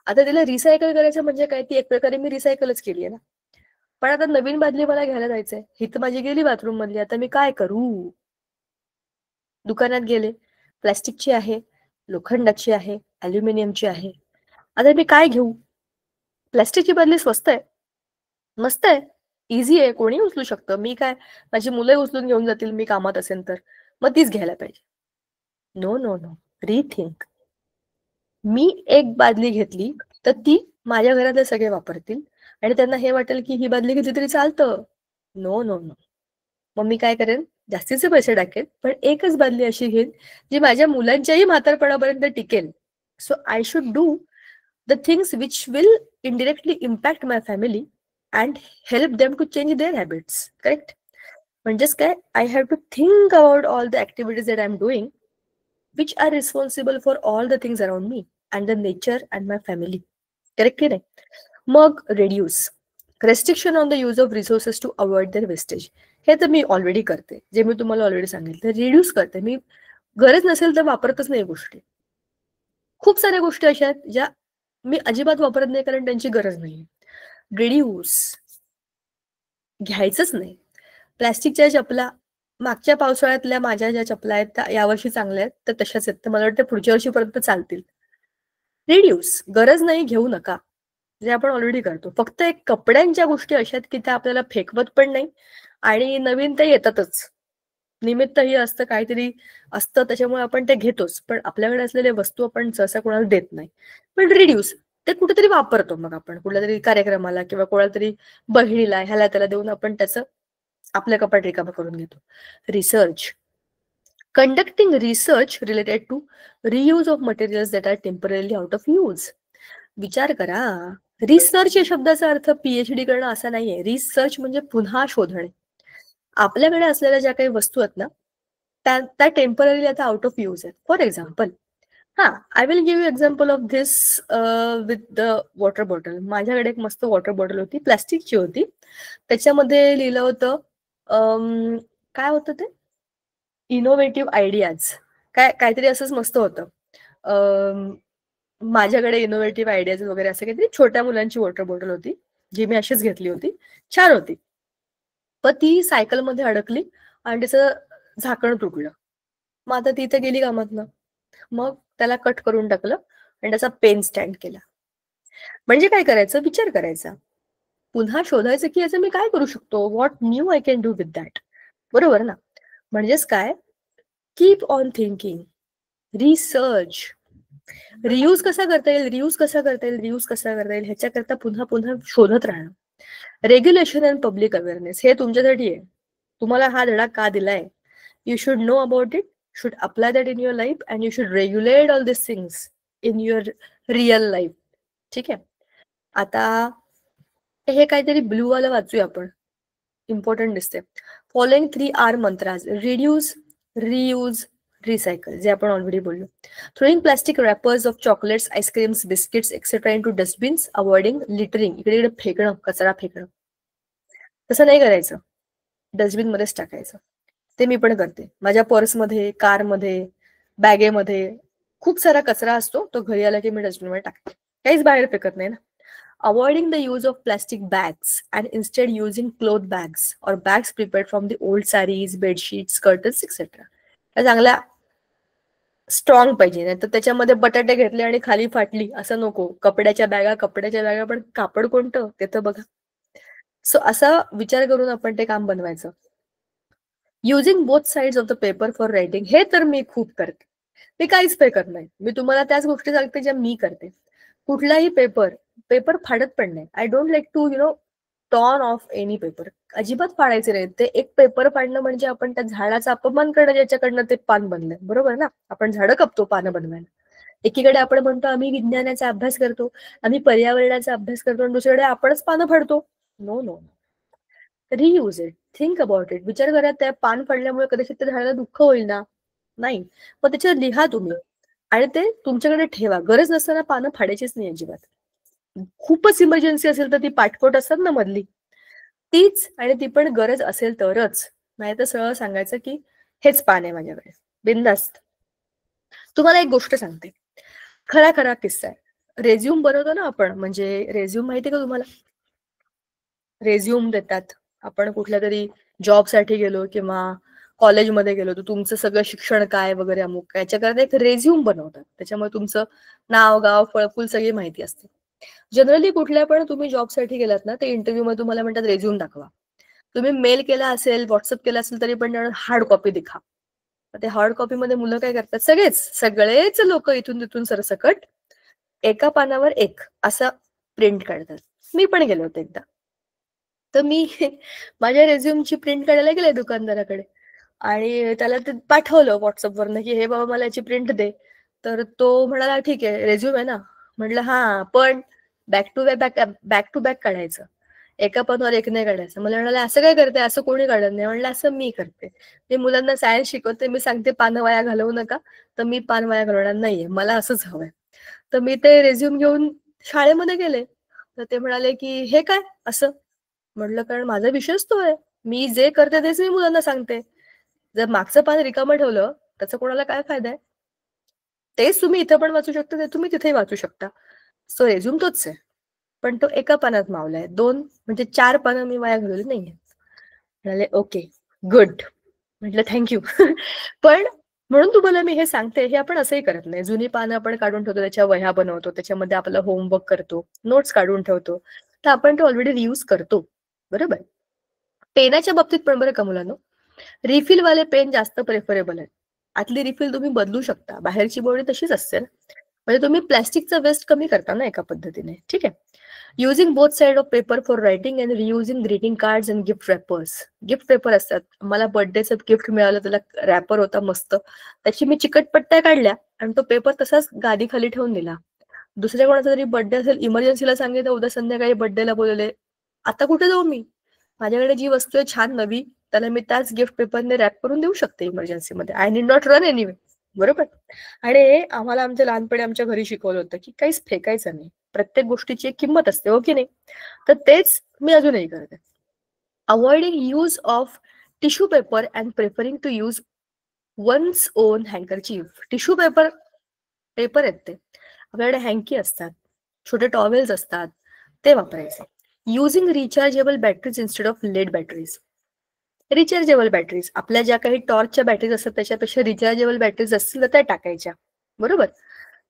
आता तिला रिसायकल करायचं म्हणजे काय, ती एक प्रकारे मी रिसायकलच केली आहे ना. पण आता नवीन बादली मला घ्यायला जायचंय, ही तर माझी गेली बाथरूम मधली, आता मी काय करू? दुकानात गेले, प्लास्टिकची आहे, लोखंडाची आहे, अल्युमिनियमची आहे, आता मी काय घेऊ? प्लास्टिकची बादली स्वस्त आहे, मस्त आहे, इझी आहे, कोणी उचलू शकतं, मी काय, माझी मुलं उचलून घेऊन जातील मी कामात असेल तर, मग तीच घ्यायला पाहिजे. No no no, rethink. मी एक बादली घेतली तर ती माझ्या घरातले सगळे वापरतील आणि त्यांना हे वाटेल की ही बादली घेतली तरी चालतं. नो नो नो, मग मी काय करेन, जास्तीचे पैसे टाकेन, पण एकच बादली अशी घेईन जी माझ्या मुलांच्याही म्हातारपणापर्यंत टिकेल. So I should do the things which will indirectly impact my family and help them to change their habits. Correct? म्हणजेच काय, I have to think about all the activities that I am doing which are responsible for all the things around me and the nature and my family. Correct की नाही? मग reduce, restriction on the use of resources to avoid their wastage. हे तर मी already करते, जे मी तुम्हाला already सांगितलं, reduce करते मी. गरज नसेल तर वापरतच नाही गोष्टी. खूप साऱ्या गोष्टी अशा आहेत ज्या मी अजिबात वापरत नाही, कारण त्यांची गरज नाही. रिड्यूस, घ्यायचंच नाही. प्लॅस्टिकच्या चपला, मागच्या पावसाळ्यातल्या माझ्या ज्या चपला आहेत त्या यावर्षी चांगल्या आहेत, तर तशाच आहेत, तर मला वाटतं पुढच्या वर्षीपर्यंत चालतील. रिड्यूस, गरज नाही, घेऊ नका, जे आपण ऑलरेडी करतो. फक्त एक कपड्यांच्या गोष्टी अशा आहेत की त्या आपल्याला फेकवत पण नाही आणि नवीन ते येतातच, निमित्तही असतं, काहीतरी असतं, त्याच्यामुळे आपण ते घेतोच, पण आपल्याकडे असलेल्या वस्तू आपण सहसा कोणाला देत नाही. पण रिड्यूस, ते कुठेतरी वापरतो, मग आपण कुठल्या तरी कार्यक्रमाला किंवा कोणाला तरी बहिणीला, ह्याला त्याला देऊन आपण त्याचं आपलं कपाट रिकामं करून घेतो. Research, conducting research related to reuse of materials that are temporarily out of use. विचार करा, रिसर्च या शब्दाचा अर्थ पीएचडी करणं असा नाहीये. रिसर्च म्हणजे पुन्हा शोधणे. आपल्याकडे असलेल्या ज्या काही वस्तू आहेत ना, त्या टेम्पररी आता आउट ऑफ यूज आहेत. For example, I will give you example of this with the water bottle. माझ्याकडे एक मस्त वॉटर बॉटल होती, प्लास्टिकची होती, त्याच्यामध्ये लिहिलं होतं, काय होतं ते, इनोव्हेटिव्ह आयडियाज, काहीतरी असंच मस्त होतं. माझ्याकडे इनोव्हेटिव्ह आयडियाज वगैरे असं काहीतरी, छोट्या मुलांची वॉटर बॉटल होती, जी मी अशीच घेतली होती, छान होती. पण ती सायकलमध्ये अडकली आणि तिचं झाकण तुटलं. मग आता ती इथे गेली कामातनं. मग त्याला कट करून टाकलं आणि त्याचा पेन स्टँड केला. म्हणजे काय करायचं, विचार करायचा, पुन्हा शोधायचं की याचं मी काय करू शकतो, what new I can do with that. बरोबर ना? म्हणजेच काय, keep on thinking, research, reuse कसा करता येईल, रियूज कसा करता येईल, रियूज कसा करता येईल, ह्याच्याकरता पुन्हा पुन्हा शोधत राहणं. रेग्युलेशन अँड पब्लिक अवेअरनेस हे तुमच्यासाठी आहे. तुम्हाला हा धडा का दिलाय, you should know about it, should apply that in your life and you should regulate all this things in your real life. ठीक आहे. आता हे काहीतरी ब्लू वाला वाचूया आपण, इम्पॉर्टंट दिसते. Following 3R mantras, reduce, reuse, recycle, जे आपण ऑलरेडी बोललो. Throwing plastic wrappers of chocolates, ice creams, biscuits etcetera into dustbins, avoiding littering, इकडे इकडे फेकणं, कचरा फेकणं. तसं नाही करायचं, डस्टबिन मध्येच टाकायचं. ते मी पण करते. माझ्या पर्समध्ये, कारमध्ये, बॅगेमध्ये खूप सारा कचरा असतो, तो घरी आला की मी डस्टबिनमध्ये टाकते, काहीच बाहेर फेकत नाही ना. Avoiding the use of plastic bags and instead using cloth bags or bags prepared from the old sarees, bedsheets, curtains, etc. त्या चांगल्या स्ट्रॉंग पाहिजे, नाही तर त्याच्यामध्ये बटाटे घेतले आणि खाली फाटली असं नको. कपड्याच्या बॅगा, पण कापड कोणतं ते तर बघा. सो असा विचार करून आपण ते काम बनवायचं. Using both sides of the paper for writing, हे तर मी खूप करते. मी काहीच फेकत नाही. मी तुम्हाला त्याच गोष्टी सांगते ज्या मी करते. कुठलाही पेपर फाडत पण नाही. I don't like to torn off any paper. अजिबात फाडायचे नाही. ते एक पेपर फाडणं म्हणजे आपण त्या झाडाचा अपमान करणं, ज्याच्याकडनं ते पान बनलंय. बरोबर ना? आपण झाडं कापतो पानं बनवायला. एकीकडे आपण म्हणतो आम्ही विज्ञानाचा अभ्यास करतो, आम्ही पर्यावरणाचा अभ्यास करतो, आणि दुसरीकडे आपणच पानं फाडतो. No no, reuse it, think about it. विचार करा, त्या पान पडल्यामुळे कदाचित त्या झाडाला दुःख होईल ना? नाही. मग त्याच्यावर लिहा तुम्ही आणि ते तुमच्याकडे ठेवा. गरज नसताना पानं फाडायचीच नाही अजिबात. खूपच इमर्जन्सी असेल तर ती पाठपोट असतात ना मधली, तीच, आणि ती पण गरज असेल तरच. नाही तर सरळ सांगायचं की हेच पान आहे माझ्याकडे, बिनधास्त. तुम्हाला एक गोष्ट सांगते, खरा खरा किस्सा आहे. रेझ्यूम बनवतो ना आपण, म्हणजे रेझ्यूम माहिती का तुम्हाला? रेझ्यूम देतात. आपण कुठल्या तरी जॉबसाठी गेलो किंवा कॉलेजमध्ये गेलो तर तुमचं सगळं शिक्षण काय वगैरे अमुक काय, याच्याकरता एक रेझ्यूम बनवतात. त्याच्यामुळे तुमचं नाव, गाव, फळफूल सगळी माहिती असते. जनरली कुठल्या पण तुम्ही जॉबसाठी गेलात ना, ते इंटरव्ह्यू मध्ये तुम्हाला म्हणतात रेझ्यूम दाखवा. तुम्ही मेल केला असेल, व्हॉट्सअप केला असेल, तरी पण हार्ड कॉपी दिखा. ते हार्ड कॉपी मध्ये मुलं काय करतात, सगळेच लोक इथून तिथून सरसकट एका पानावर एक असा प्रिंट काढतात. मी पण गेले होते एकदा. तर मी माझ्या रेझ्यूमची प्रिंट काढायला गेले दुकानदाराकडे आणि त्याला ते पाठवलं व्हॉट्सअपवरनं की हे बाबा मला याची प्रिंट दे. तर तो म्हणाला ठीक आहे, रेझ्यूम आहे ना. म्हटलं हा, पण बॅक टू बॅक काढायचं, एका पानावर एक नाही काढायचं. मला म्हणाला असं काय करते, असं कोणी काढत नाही. म्हणलं असं मी करते. मी मुलांना सायन्स शिकवते, मी सांगते पानं वाया घालवू नका, तर मी पान वाया घालवणार नाहीये, मला असंच हवंय. तर मी ते रेझ्यूम घेऊन शाळेमध्ये गेले. तर ते म्हणाले की हे काय असं. म्हटलं कारण माझा विषयच तो आहे, मी जे करते तेच मी मुलांना सांगते. जर मागचं पान रिकामं ठेवलं त्याचा कोणाला काय फायदा आहे? तेच तुम्ही इथं पण वाचू शकता, ते तुम्ही तिथेही वाचू शकता. सो रेझ्यूम तोच आहे, पण तो एका पानात मावलाय. 2 म्हणजे 4 पानं मी वाया घालवली नाहीये. म्हणाले ओके गुड. म्हटलं थँक्यू. पण म्हणून तुम्हाला मी हे सांगते, हे आपण असंही करत नाही. जुनी पानं आपण काढून ठेवतो, त्याच्या वह्या बनवतो, त्याच्यामध्ये आपलं होमवर्क करतो, नोट्स काढून ठेवतो. तर आपण ते ऑलरेडी रियूज करतो. बरोबर. पेनाच्या बाबतीत पण बरं का मुलांनो, रिफिल वाले पेन जास्त प्रेफरेबल आहेत. आतली रिफिल तुम्ही बदलू शकता, बाहेरची बॉडी तशीच असते ना. म्हणजे तुम्ही प्लॅस्टिकचा वेस्ट कमी करता ना एका पद्धतीने. ठीक आहे. Using both side of paper for writing and reusing greeting cards and gift wrappers. Gift paper असतात. मला बर्थडेचं गिफ्ट मिळालं, त्याला रॅपर होता मस्त, त्याची मी चिकटपट्ट्या काढल्या आणि तो पेपर तसाच गादी खाली ठेवून दिला. दुसऱ्या कोणाचा तरी बर्थडे असेल, इमर्जन्सीला सांगितलं, उद्या संध्याकाळी बर्थडेला बोलवले, आता कुठे जाऊ मी? माझ्याकडे जी वस्तू आहे छान नवी, त्याला मी त्याच गिफ्ट पेपरने रॅप करून देऊ शकते इमर्जन्सीमध्ये. I need not run anyway. बरोबर. आणि आम्हाला आमच्या लहानपणी आमच्या घरी शिकवलं होतं की काहीच फेकायचं नाही, प्रत्येक गोष्टीची एक किंमत असते, हो की नाही? तर तेच मी अजूनही करते. Avoiding use of tissue paper and preferring to use one's own handkerchief. Tissue paper आहेत ते, आपल्याकडे हँकी असतात, छोटे टॉवेल्स असतात, ते वापरायचे. Using rechargeable batteries instead of lead batteries. Rechargeable batteries, आपल्या ज्या काही टॉर्चच्या बॅटरीज असतात त्याच्यापेक्षा रिचार्जेबल बॅटरीज असतील तर त्या टाकायच्या, बरोबर.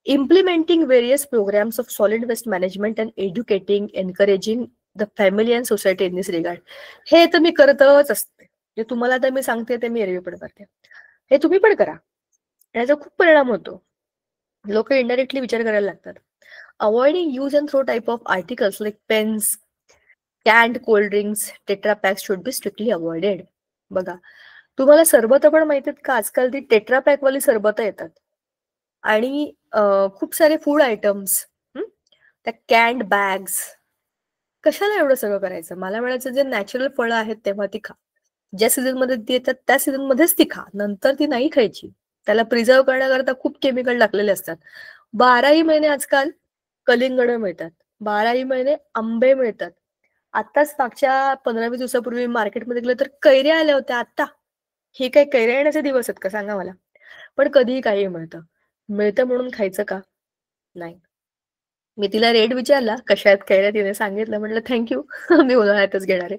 Implementing various programmes of solid waste management and educating encouraging the family and society in this regard. हे तर मी करतच असते, जे तुम्हाला आता मी सांगते ते मी एरवी पण करते, हे तुम्ही पण करा. याचा खूप परिणाम होतो. लोक इनडायरेक्टली विचार करायला लागतात. Avoiding use and throw type of articles like pens, canned cold drinks, tetra packs should be strictly avoided. बघा, तुम्हाला सरबत पण माहिती आहेत का, आजकाल ती टेट्रा पॅक वाली सरबत येतात. आणि खूप सारे फूड आयटम्स, त्या कॅन्ड बॅग्स, कशाला एवढं सगळं करायचं. मला म्हणायचं जे नॅचरल फळं आहेत तेव्हा ती खा, ज्या सीझन मध्ये ती येतात त्या सीझन मध्येच ती खा, नंतर ती नाही खायची. त्याला प्रिझर्व करण्याकरता खूप केमिकल टाकलेले असतात. 12ही महिने आजकाल कलिंगड मिळतात, 12ही महिने आंबे मिळतात. आताच मागच्या 15-20 दिवसापूर्वी मार्केटमध्ये गेलं तर कैऱ्या आल्या होत्या. आता हे काही कैऱ्या येण्याचे दिवस आहेत का सांगा मला. पण कधीही काही मिळतं म्हणून खायचं का? नाही. मी तिला रेट विचारला कशा आहेत कैऱ्या, तिने सांगितलं, म्हटलं थँक्यू. मी उन्हाळ्यातच घेणार आहे.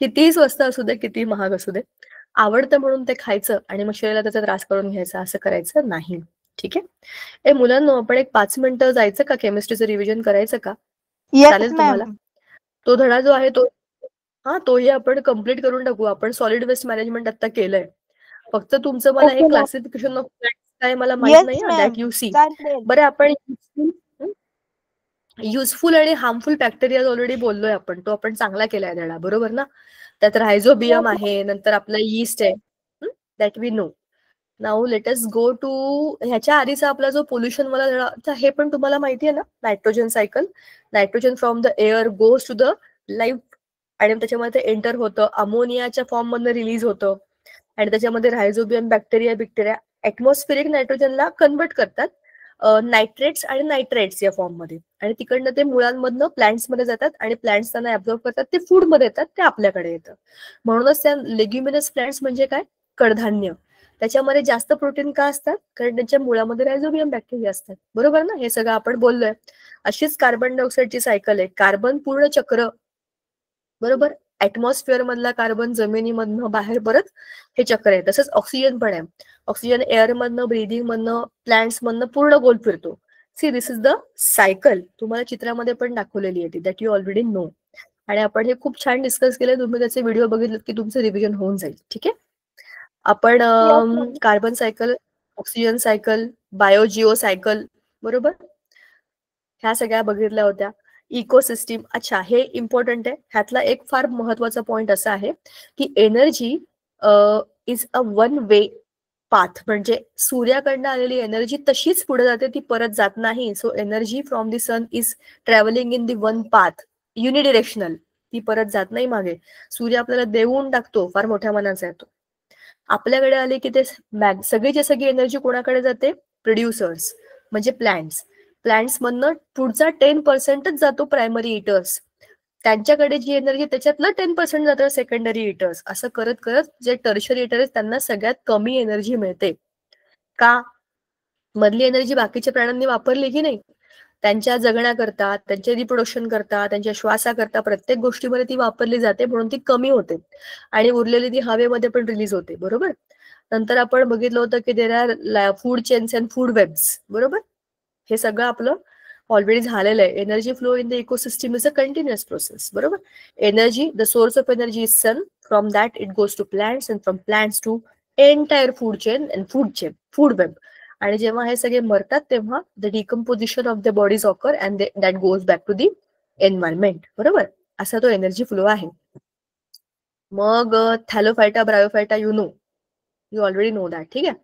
कितीही स्वस्त असू दे, कितीही महाग असू दे, आवडतं म्हणून ते खायचं आणि मग शरीराला त्याचा त्रास करून घ्यायचा असं करायचं नाही. ठीक आहे. ए मुलांनो, आपण एक 5 मिनिटं जायचं का, केमिस्ट्रीचं रिव्हिजन करायचं का? येस चालेल तुम्हाला? मॅम. तो धडा जो आहे तोही आपण कम्प्लीट करून टाकू. आपण सॉलिड वेस्ट मॅनेजमेंट आता केलंय. फक्त तुमचं मला हे ओके मॅम. क्लासिफिकेशन ऑफ काय मला माहित येस नाही, मॅम, दॅट यू सी. चालेल. बरं, आपण युजफुल आणि हार्मफुल बॅक्टेरिया ऑलरेडी बोललोय आपण, तो आपण चांगला केलाय धडा, बरोबर ना. त्यात रायझोबियम आहे, नंतर आपला यीस्ट आहे, that we know. Now let us go to ह्याच्या आधीचा आपला जो पोल्युशन वाला धडा, हे पण तुम्हाला माहिती आहे ना, nitrogen cycle. Nitrogen from the air goes to the life आणि त्याच्यामध्ये एंटर होतं, अमोनियाच्या फॉर्म मधनं रिलीज होतं आणि त्याच्यामध्ये रायझोबियम बॅक्टेरिया ऍटमॉस्फेरिक नायट्रोजनला कन्वर्ट करतात नायट्रेट्स आणि नायट्राइट्स या फॉर्म मध्ये, आणि तिकडनं ते मुळांमधनं प्लांट्स मध्ये जातात आणि प्लांट्स त्यांना ऍब्झॉर्ब करतात, ते फूड मध्ये येतात, ते आपल्याकडे येतं. म्हणूनच त्या लेग्युमिनस प्लांट्स म्हणजे काय, कडधान्य, त्याच्यामध्ये जास्त प्रोटीन का असतात, कारण त्यांच्या मुळामध्ये रायझोबियम बॅक्टेरिया असतात, बरोबर ना. हे सगळं आपण बोललोय. अशीच कार्बन डायऑक्साईडची सायकल आहे. कार्बन पूर्ण चक्र, बरोबर. ऍटमॉस्फिअर मधला कार्बन जमिनीमधनं बाहेर परत हे चक्र आहे. तसंच ऑक्सिजन पण आहे. ऑक्सिजन एअर मधनं, ब्रीदिंग मधनं, प्लांट्स मधनं पूर्ण गोल फिरतो. C this is the cycle. तुम्हाला चित्रामध्ये पण दाखवलेली आहे, दॅट यू ऑलरेडी नो. आणि आपण हे खूप छान डिस्कस केलं. तुम्ही त्याचे व्हिडिओ बघितले की तुमचं रिव्हिजन होऊन जाईल. ठीक आहे. आपण carbon cycle, oxygen cycle, biogeo cycle, बरोबर, ह्या सगळ्या बघितल्या होत्या. इकोसिस्टीम, अच्छा हे इम्पॉर्टंट आहे. ह्यातला एक फार महत्वाचा पॉइंट असा आहे की energy is a one way path, म्हणजे सूर्याकडनं आलेली एनर्जी तशीच पुढे जाते, ती परत जात नाही. So energy from the sun is travelling in the one path, unidirectional, ती परत जात नाही मागे. सूर्य आपल्याला देऊन टाकतो, फार मोठ्या मनाचा येतो. आपल्याकडे आले की ते सगळी एनर्जी कोणाकडे जाते, प्रोड्युसर्स म्हणजे प्लांट्स मधनं पुढचा 10% जातो प्रायमरी इटर्स, त्यांच्याकडे जी एनर्जी त्याच्यातलं 10% जातं सेकंडरी इटर्स. असं करत करत जे टर्शरी इटर आहेत त्यांना सगळ्यात कमी एनर्जी मिळते. का? मधली एनर्जी बाकीच्या प्राण्यांनी वापरली की नाही, त्यांच्या जगण्याकरता, त्यांचे रिप्रोडक्शन करता, त्यांच्या श्वासाकरता, प्रत्येक गोष्टीमध्ये ती वापरली जाते, म्हणून ती कमी होते आणि उरलेली ती हवेमध्ये पण रिलीज होते, बरोबर. नंतर आपण बघितलं होतं की there are food chains and food webs, बरोबर. हे सगळं आपलं ऑलरेडी झालेलं आहे. Energy flow in the ecosystem is a continuous process, बरोबर. Energy, the source of energy is sun, from that it goes to plants and from plants to entire food chain and food web. आणि जेव्हा हे सगळे मरतात तेव्हा the decomposition of the bodies occur and that goes back to the environment, बरोबर. असा तो energy flow आहे. मग Thallophyta, Bryophyta, you already know that. ठीक आहे.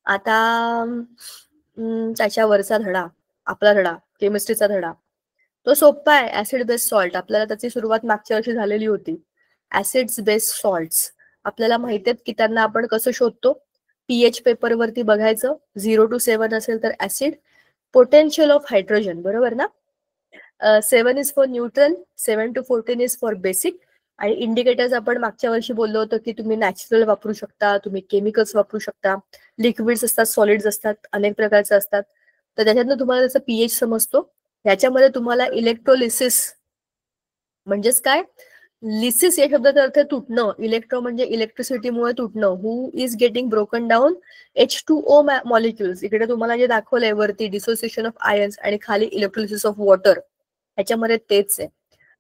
आता त्याच्यावरचा धडा, आपला धडा, केमिस्ट्रीचा धडा, तो सोपा आहे. ऍसिड बेस्ड सॉल्ट, आपल्याला त्याची सुरुवात मागच्या वर्षी झालेली होती. ऍसिड्स बेस्ड सॉल्ट्स आपल्याला माहिती आहेत की त्यांना आपण कसं शोधतो, पीएच पेपर वरती बघायचं. 0 to 7 असेल तर ऍसिड, पोटेन्शियल ऑफ हायड्रोजन, बरोबर ना. 7 is for neutral, 7 to 14 is for basic. आणि इंडिकेटर्स आपण मागच्या वर्षी बोललो होतो की तुम्ही नॅचरल वापरू शकता, तुम्ही केमिकल्स वापरू शकता, लिक्विड्स असतात, सॉलिड्स असतात, अनेक प्रकारचे असतात. तर त्याच्यातनं तुम्हाला त्याचा पीएच समजतो. ह्याच्यामध्ये तुम्हाला इलेक्ट्रोलिसिस म्हणजेच काय, लिसिस या शब्दाचा अर्थ आहे तुटणं. इलेक्ट्रो म्हणजे इलेक्ट्रिसिटीमुळे तुटणं. Who is getting broken down H2O molecules. इकडे तुम्हाला जे दाखवलंय वरती डिसोसिएशन ऑफ आयन्स आणि खाली इलेक्ट्रोलिसिस ऑफ वॉटर, ह्याच्यामध्ये तेच आहे.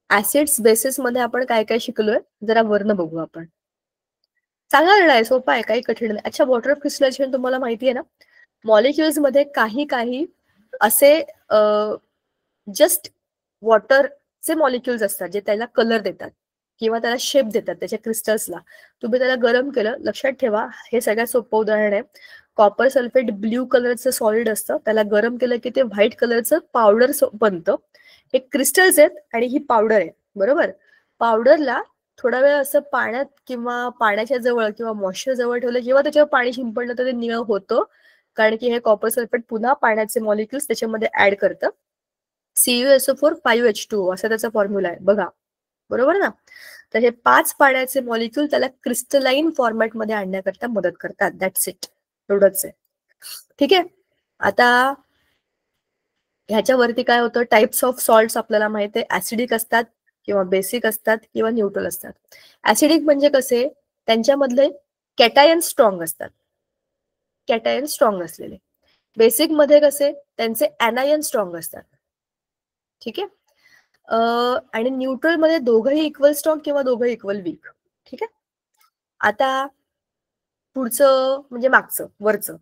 ऍसिड्स बेसिस मध्ये आपण काय काय शिकलोय जरा वर्ण बघू आपण. चांगला धडा आहे, सोपा आहे, काही कठीण नाही. अच्छा, वॉटर ऑफ क्रिस्टलायझेशन तुम्हाला माहिती आहे ना. मॉलिक्युल्स मध्ये काही असे जस्ट वॉटरचे मॉलिक्युल्स असतात जे त्याला कलर देतात किंवा त्याला शेप देतात त्याच्या क्रिस्टल्सला. तुम्ही त्याला गरम केलं, लक्षात ठेवा हे सगळ्यात सोपं उदाहरण आहे. कॉपर सल्फेट ब्ल्यू कलरचं सॉलिड असतं, त्याला गरम केलं की ते व्हाईट कलरचं पावडर बनतं. हे क्रिस्टल्स आहेत आणि ही पावडर आहे, बरोबर. पावडरला थोडा वेळ असं पाण्यात किंवा पाण्याच्या जवळ किंवा मॉइश्चर जवळ ठेवलं किंवा त्याच्यावर पाणी शिंपडलं तर ते निळं होतं, कारण की हे कॉपर सल्फेट पुन्हा पाण्याचे मॉलिक्युल्स त्याच्यामध्ये ऍड करतं. CuSO4 5H2O असा त्याचा फॉर्म्युला आहे बघा, बरोबर ना. तर हे 5 पाण्याचे मॉलिक्युल त्याला क्रिस्टलाइन फॉर्मॅटमध्ये आणण्याकरता मदत करतात. दॅट्स इट, एवढंच आहे. ठीक आहे. आता ह्याच्यावरती काय होतं, टाइप्स ऑफ सॉल्ट्स आपल्याला माहिती आहे. ऍसिडिक असतात किंवा बेसिक असतात किंवा न्यूट्रल असतात. ऍसिडिक म्हणजे कसे, त्यांच्यामधले कॅटायन स्ट्रॉंग असतात, कॅटायन स्ट्रॉंग असलेले. बेसिक मध्ये कसे, त्यांचे ऍनायन स्ट्रॉंग असतात. ठीक आहे. आणि न्यूट्रल मध्ये दोघंही इक्वल स्ट्रॉंग किंवा दोघंही इक्वल वीक. ठीक आहे. आता पुढचं म्हणजे मागचं वरचं,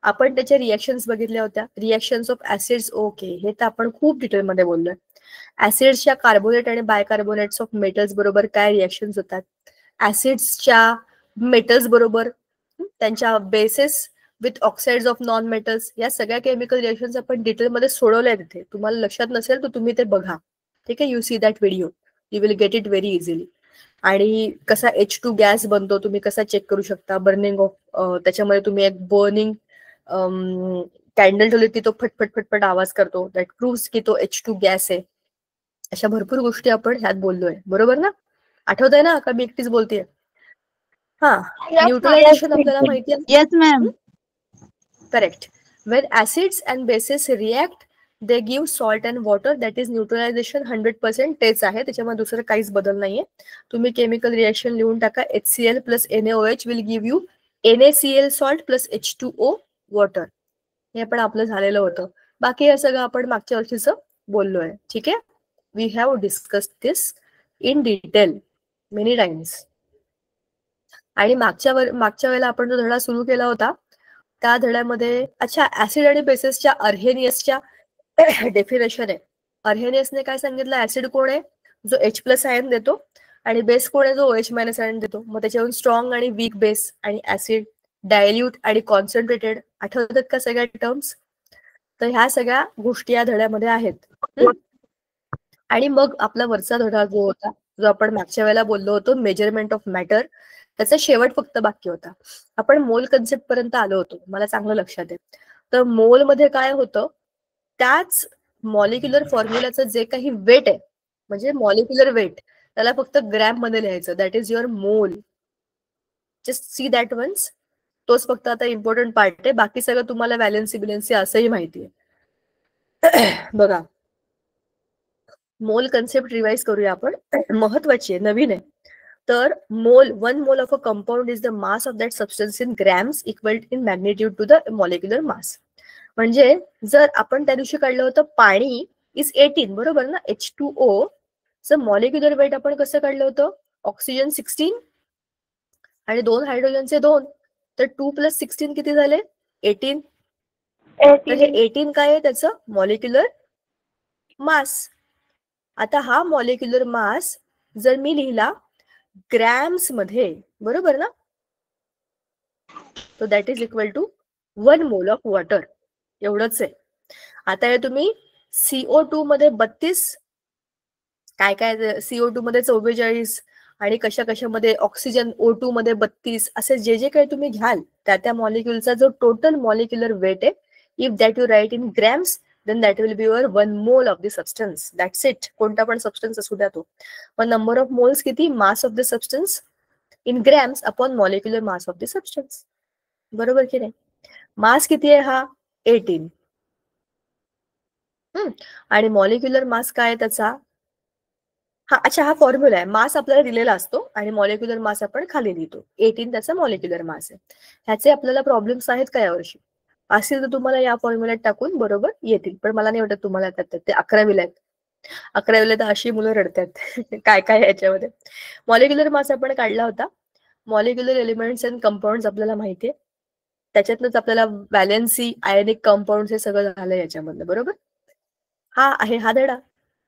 आपण त्याच्या रिएक्शन्स बघितल्या होत्या. रिएक्शन्स ऑफ ऍसिड्स, ओके, हे तर आपण खूप डिटेलमध्ये बोललोय. ऍसिड्सच्या कार्बोनेट आणि बायकार्बोनेट्स ऑफ मेटल्स बरोबर काय रिएक्शन्स होतात, ऍसिड्सच्या मेटल्स बरोबर त्यांच्या bases with oxides of non metals, या सगळ्या केमिकल रिएक्शन्स आपण डिटेलमध्ये सोडवल्या तिथे. तुम्हाला लक्षात नसेल तर तुम्ही ते बघा. ठीक आहे. You see that video, you will get it very easily. आणि कसा H2 गॅस बनतो तुम्ही कसा चेक करू शकता, बर्निंग ऑफ, त्याच्यामध्ये तुम्ही एक बर्निंग कॅन्डल ठेवली की तो फटफट फटफट आवाज करतो, दॅट प्रूव्स की तो H2 गॅस आहे. अशा भरपूर गोष्टी आपण ह्यात बोललोय, बरोबर ना. आठवत आहे ना का मी एकटीच बोलतेय. हा, न्यूट्रलायझेशन आपल्याला माहिती आहे. Yes ma'am. Correct. When acids and bases react, they give salt and water, that is neutralization 100%. तेच आहे, त्याच्यामध्ये दुसरं काहीच बदल नाहीये. तुम्ही केमिकल रिएक्शन लिहून टाका. HCl plus NaOH will give you NaCl salt plus H2O water. हे पण आपलं झालेलं होतं. बाकी हे सगळं आपण मागच्या वर्षीचं बोललोय. ठीक आहे. We have discussed this in detail many times. आणि मागच्या वेळेला आपण जो धडा सुरू केला होता त्या धड्यामध्ये, अच्छा, ऍसिड आणि बेसिसच्या अर्हेनियसच्या डेफिनेशन आहे. अर्हेनियसने काय सांगितलं, ऍसिड कोण आहे, जो H+ आयन देतो, आणि बेस कोण आहे, जो OH- आयन देतो. मग त्याच्यावरून स्ट्रॉंग आणि वीक बेस आणि ऍसिड, डायल्यूट आणि कॉन्सन्ट्रेटेड. आठवतात का सगळ्या टर्म्स. तर ह्या सगळ्या गोष्टी या धड्यामध्ये आहेत. आणि मग आपला वरचा धडा जो होता, जो आपण मागच्या वेळेला बोललो होतो, मेजरमेंट ऑफ मॅटर, त्याचा शेवट फक्त बाकी होता. आपण मोल कन्सेप्ट पर्यंत आलो होतो, मला चांगलं लक्षात आहे. तर मोल मध्ये काय होतं, त्याच मॉलिक्युलर फॉर्म्युलाचं जे काही वेट आहे, म्हणजे मॉलिक्युलर वेट, त्याला फक्त ग्रॅम मध्ये लिहायचं. That is your mole. Just see that once. तोच फक्त आता इम्पॉर्टंट पार्ट आहे. बाकी सगळं तुम्हाला व्हॅलेन्सी बिलेन्सी असंही माहिती आहे. बघा, मोल कन्सेप्ट रिवाइज करूया आपण. महत्वाची आहे, नवीन आहे. तर mole, 1 mole of a compound is the mass of that substance in grams equal in magnitude to the molecular mass. म्हणजे जर आपण त्या दिवशी काढलं होतं पाणी इज 18, बरोबर ना. H2O चं मॉलिक्युलर वेट आपण कसं काढलं होतं, ऑक्सिजन 16 आणि 2 हायड्रोजनचे 2, तर 2 + 16 किती झाले, 18. तर हे 18 काय आहे, त्याचं मॉलिक्युलर मास. आता हा मॉलिक्युलर मास जर मी लिहिला ग्रॅम्स मध्ये, बरोबर ना, तो that is equal to 1 mole of water. एवढंच आहे. आता हे तुम्ही CO2 मध्ये 32, काय काय CO2 मध्ये 44 आणि कशा कशामध्ये ऑक्सिजन O2 मध्ये 32, असे जे जे काही तुम्ही घ्याल त्या मॉलिक्युलचा जो टोटल मॉलिक्युलर वेट आहे, if that you write in grams, then that will be your 1 mole of the substance. That's it. कोणता पण सबस्टन्स असू द्या तो. पण नंबर ऑफ मोल्स किती, mass of the substance in grams upon molecular mass of the substance. बरोबर की नाही. मास किती आहे हा, 18. आणि मॉलिक्युलर मास काय आहे त्याचा, अच्छा, हा फॉर्म्युला आहे. मास आपल्याला दिलेला असतो आणि मॉलिक्युलर मास आपण खाली लिहितो. 18 त्याचा मॉलिक्युलर मास आहे. ह्याचे आपल्याला प्रॉब्लेम्स आहेत का यावर्षी? असतील तर तुम्हाला या फॉर्म्युल्यात टाकून बरोबर येतील, पण मला नाही वाटत तुम्हाला येतात. ते 11वीला आहेत. 11वीला तर अशी मुलं रडतात काय काय याच्यामध्ये. मॉलिक्युलर मास आपण काढला होता. मॉलिक्युलर एलिमेंट्स अँड कंपाऊंड आपल्याला माहिती आहे. त्याच्यातनंच आपल्याला व्हॅलेन्सी, आयनिक कंपाऊंड हे सगळं झालं याच्यामधलं, बरोबर. हा आहे हा धडा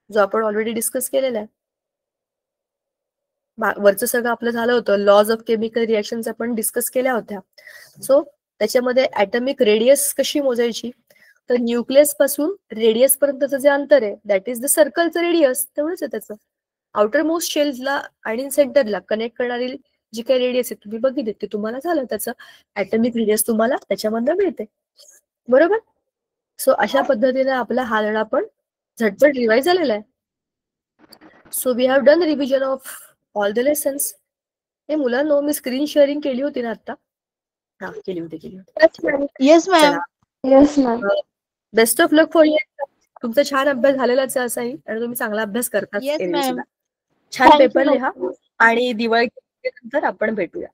जो आपण ऑलरेडी डिस्कस केलेला आहे. वरचं सगळं आपलं झालं होतं. लॉज ऑफ केमिकल रिएक्शन्स आपण डिस्कस केल्या होत्या. सो त्याच्यामध्ये ऍटॉमिक रेडियस कशी मोजायची, तर न्यूक्लियस पासून रेडियस पर्यंतचं जे अंतर आहे दॅट इज द सर्कलचं रेडियस, तेवढंच आहे त्याचं. आउटर मोस्ट शेल्सला आणि सेंटरला कनेक्ट करणारी जी काही रेडियस आहे तुम्ही बघितली ते तुम्हाला झालं, त्याचं ऍटॉमिक रेडियस तुम्हाला त्याच्यामधनं मिळते, बरोबर. सो अशा पद्धतीने आपला हा धडा पण झटपट रिवाइज झालेला आहे. So we have done revision of all the lessons. हे मुलांनो, मी स्क्रीन शेअरिंग केली होती ना आता? हा, केली होती. Yes ma'am. Yes ma'am. Best of luck for you. तुमचा छान अभ्यास झालेलाच आहे असाही, आणि तुम्ही चांगला अभ्यास करताच येस एरवी मॅम. सुद्धा. छान Thank you, पेपर ma'am. लिहा आणि दिवाळी नंतर आपण भेटूया.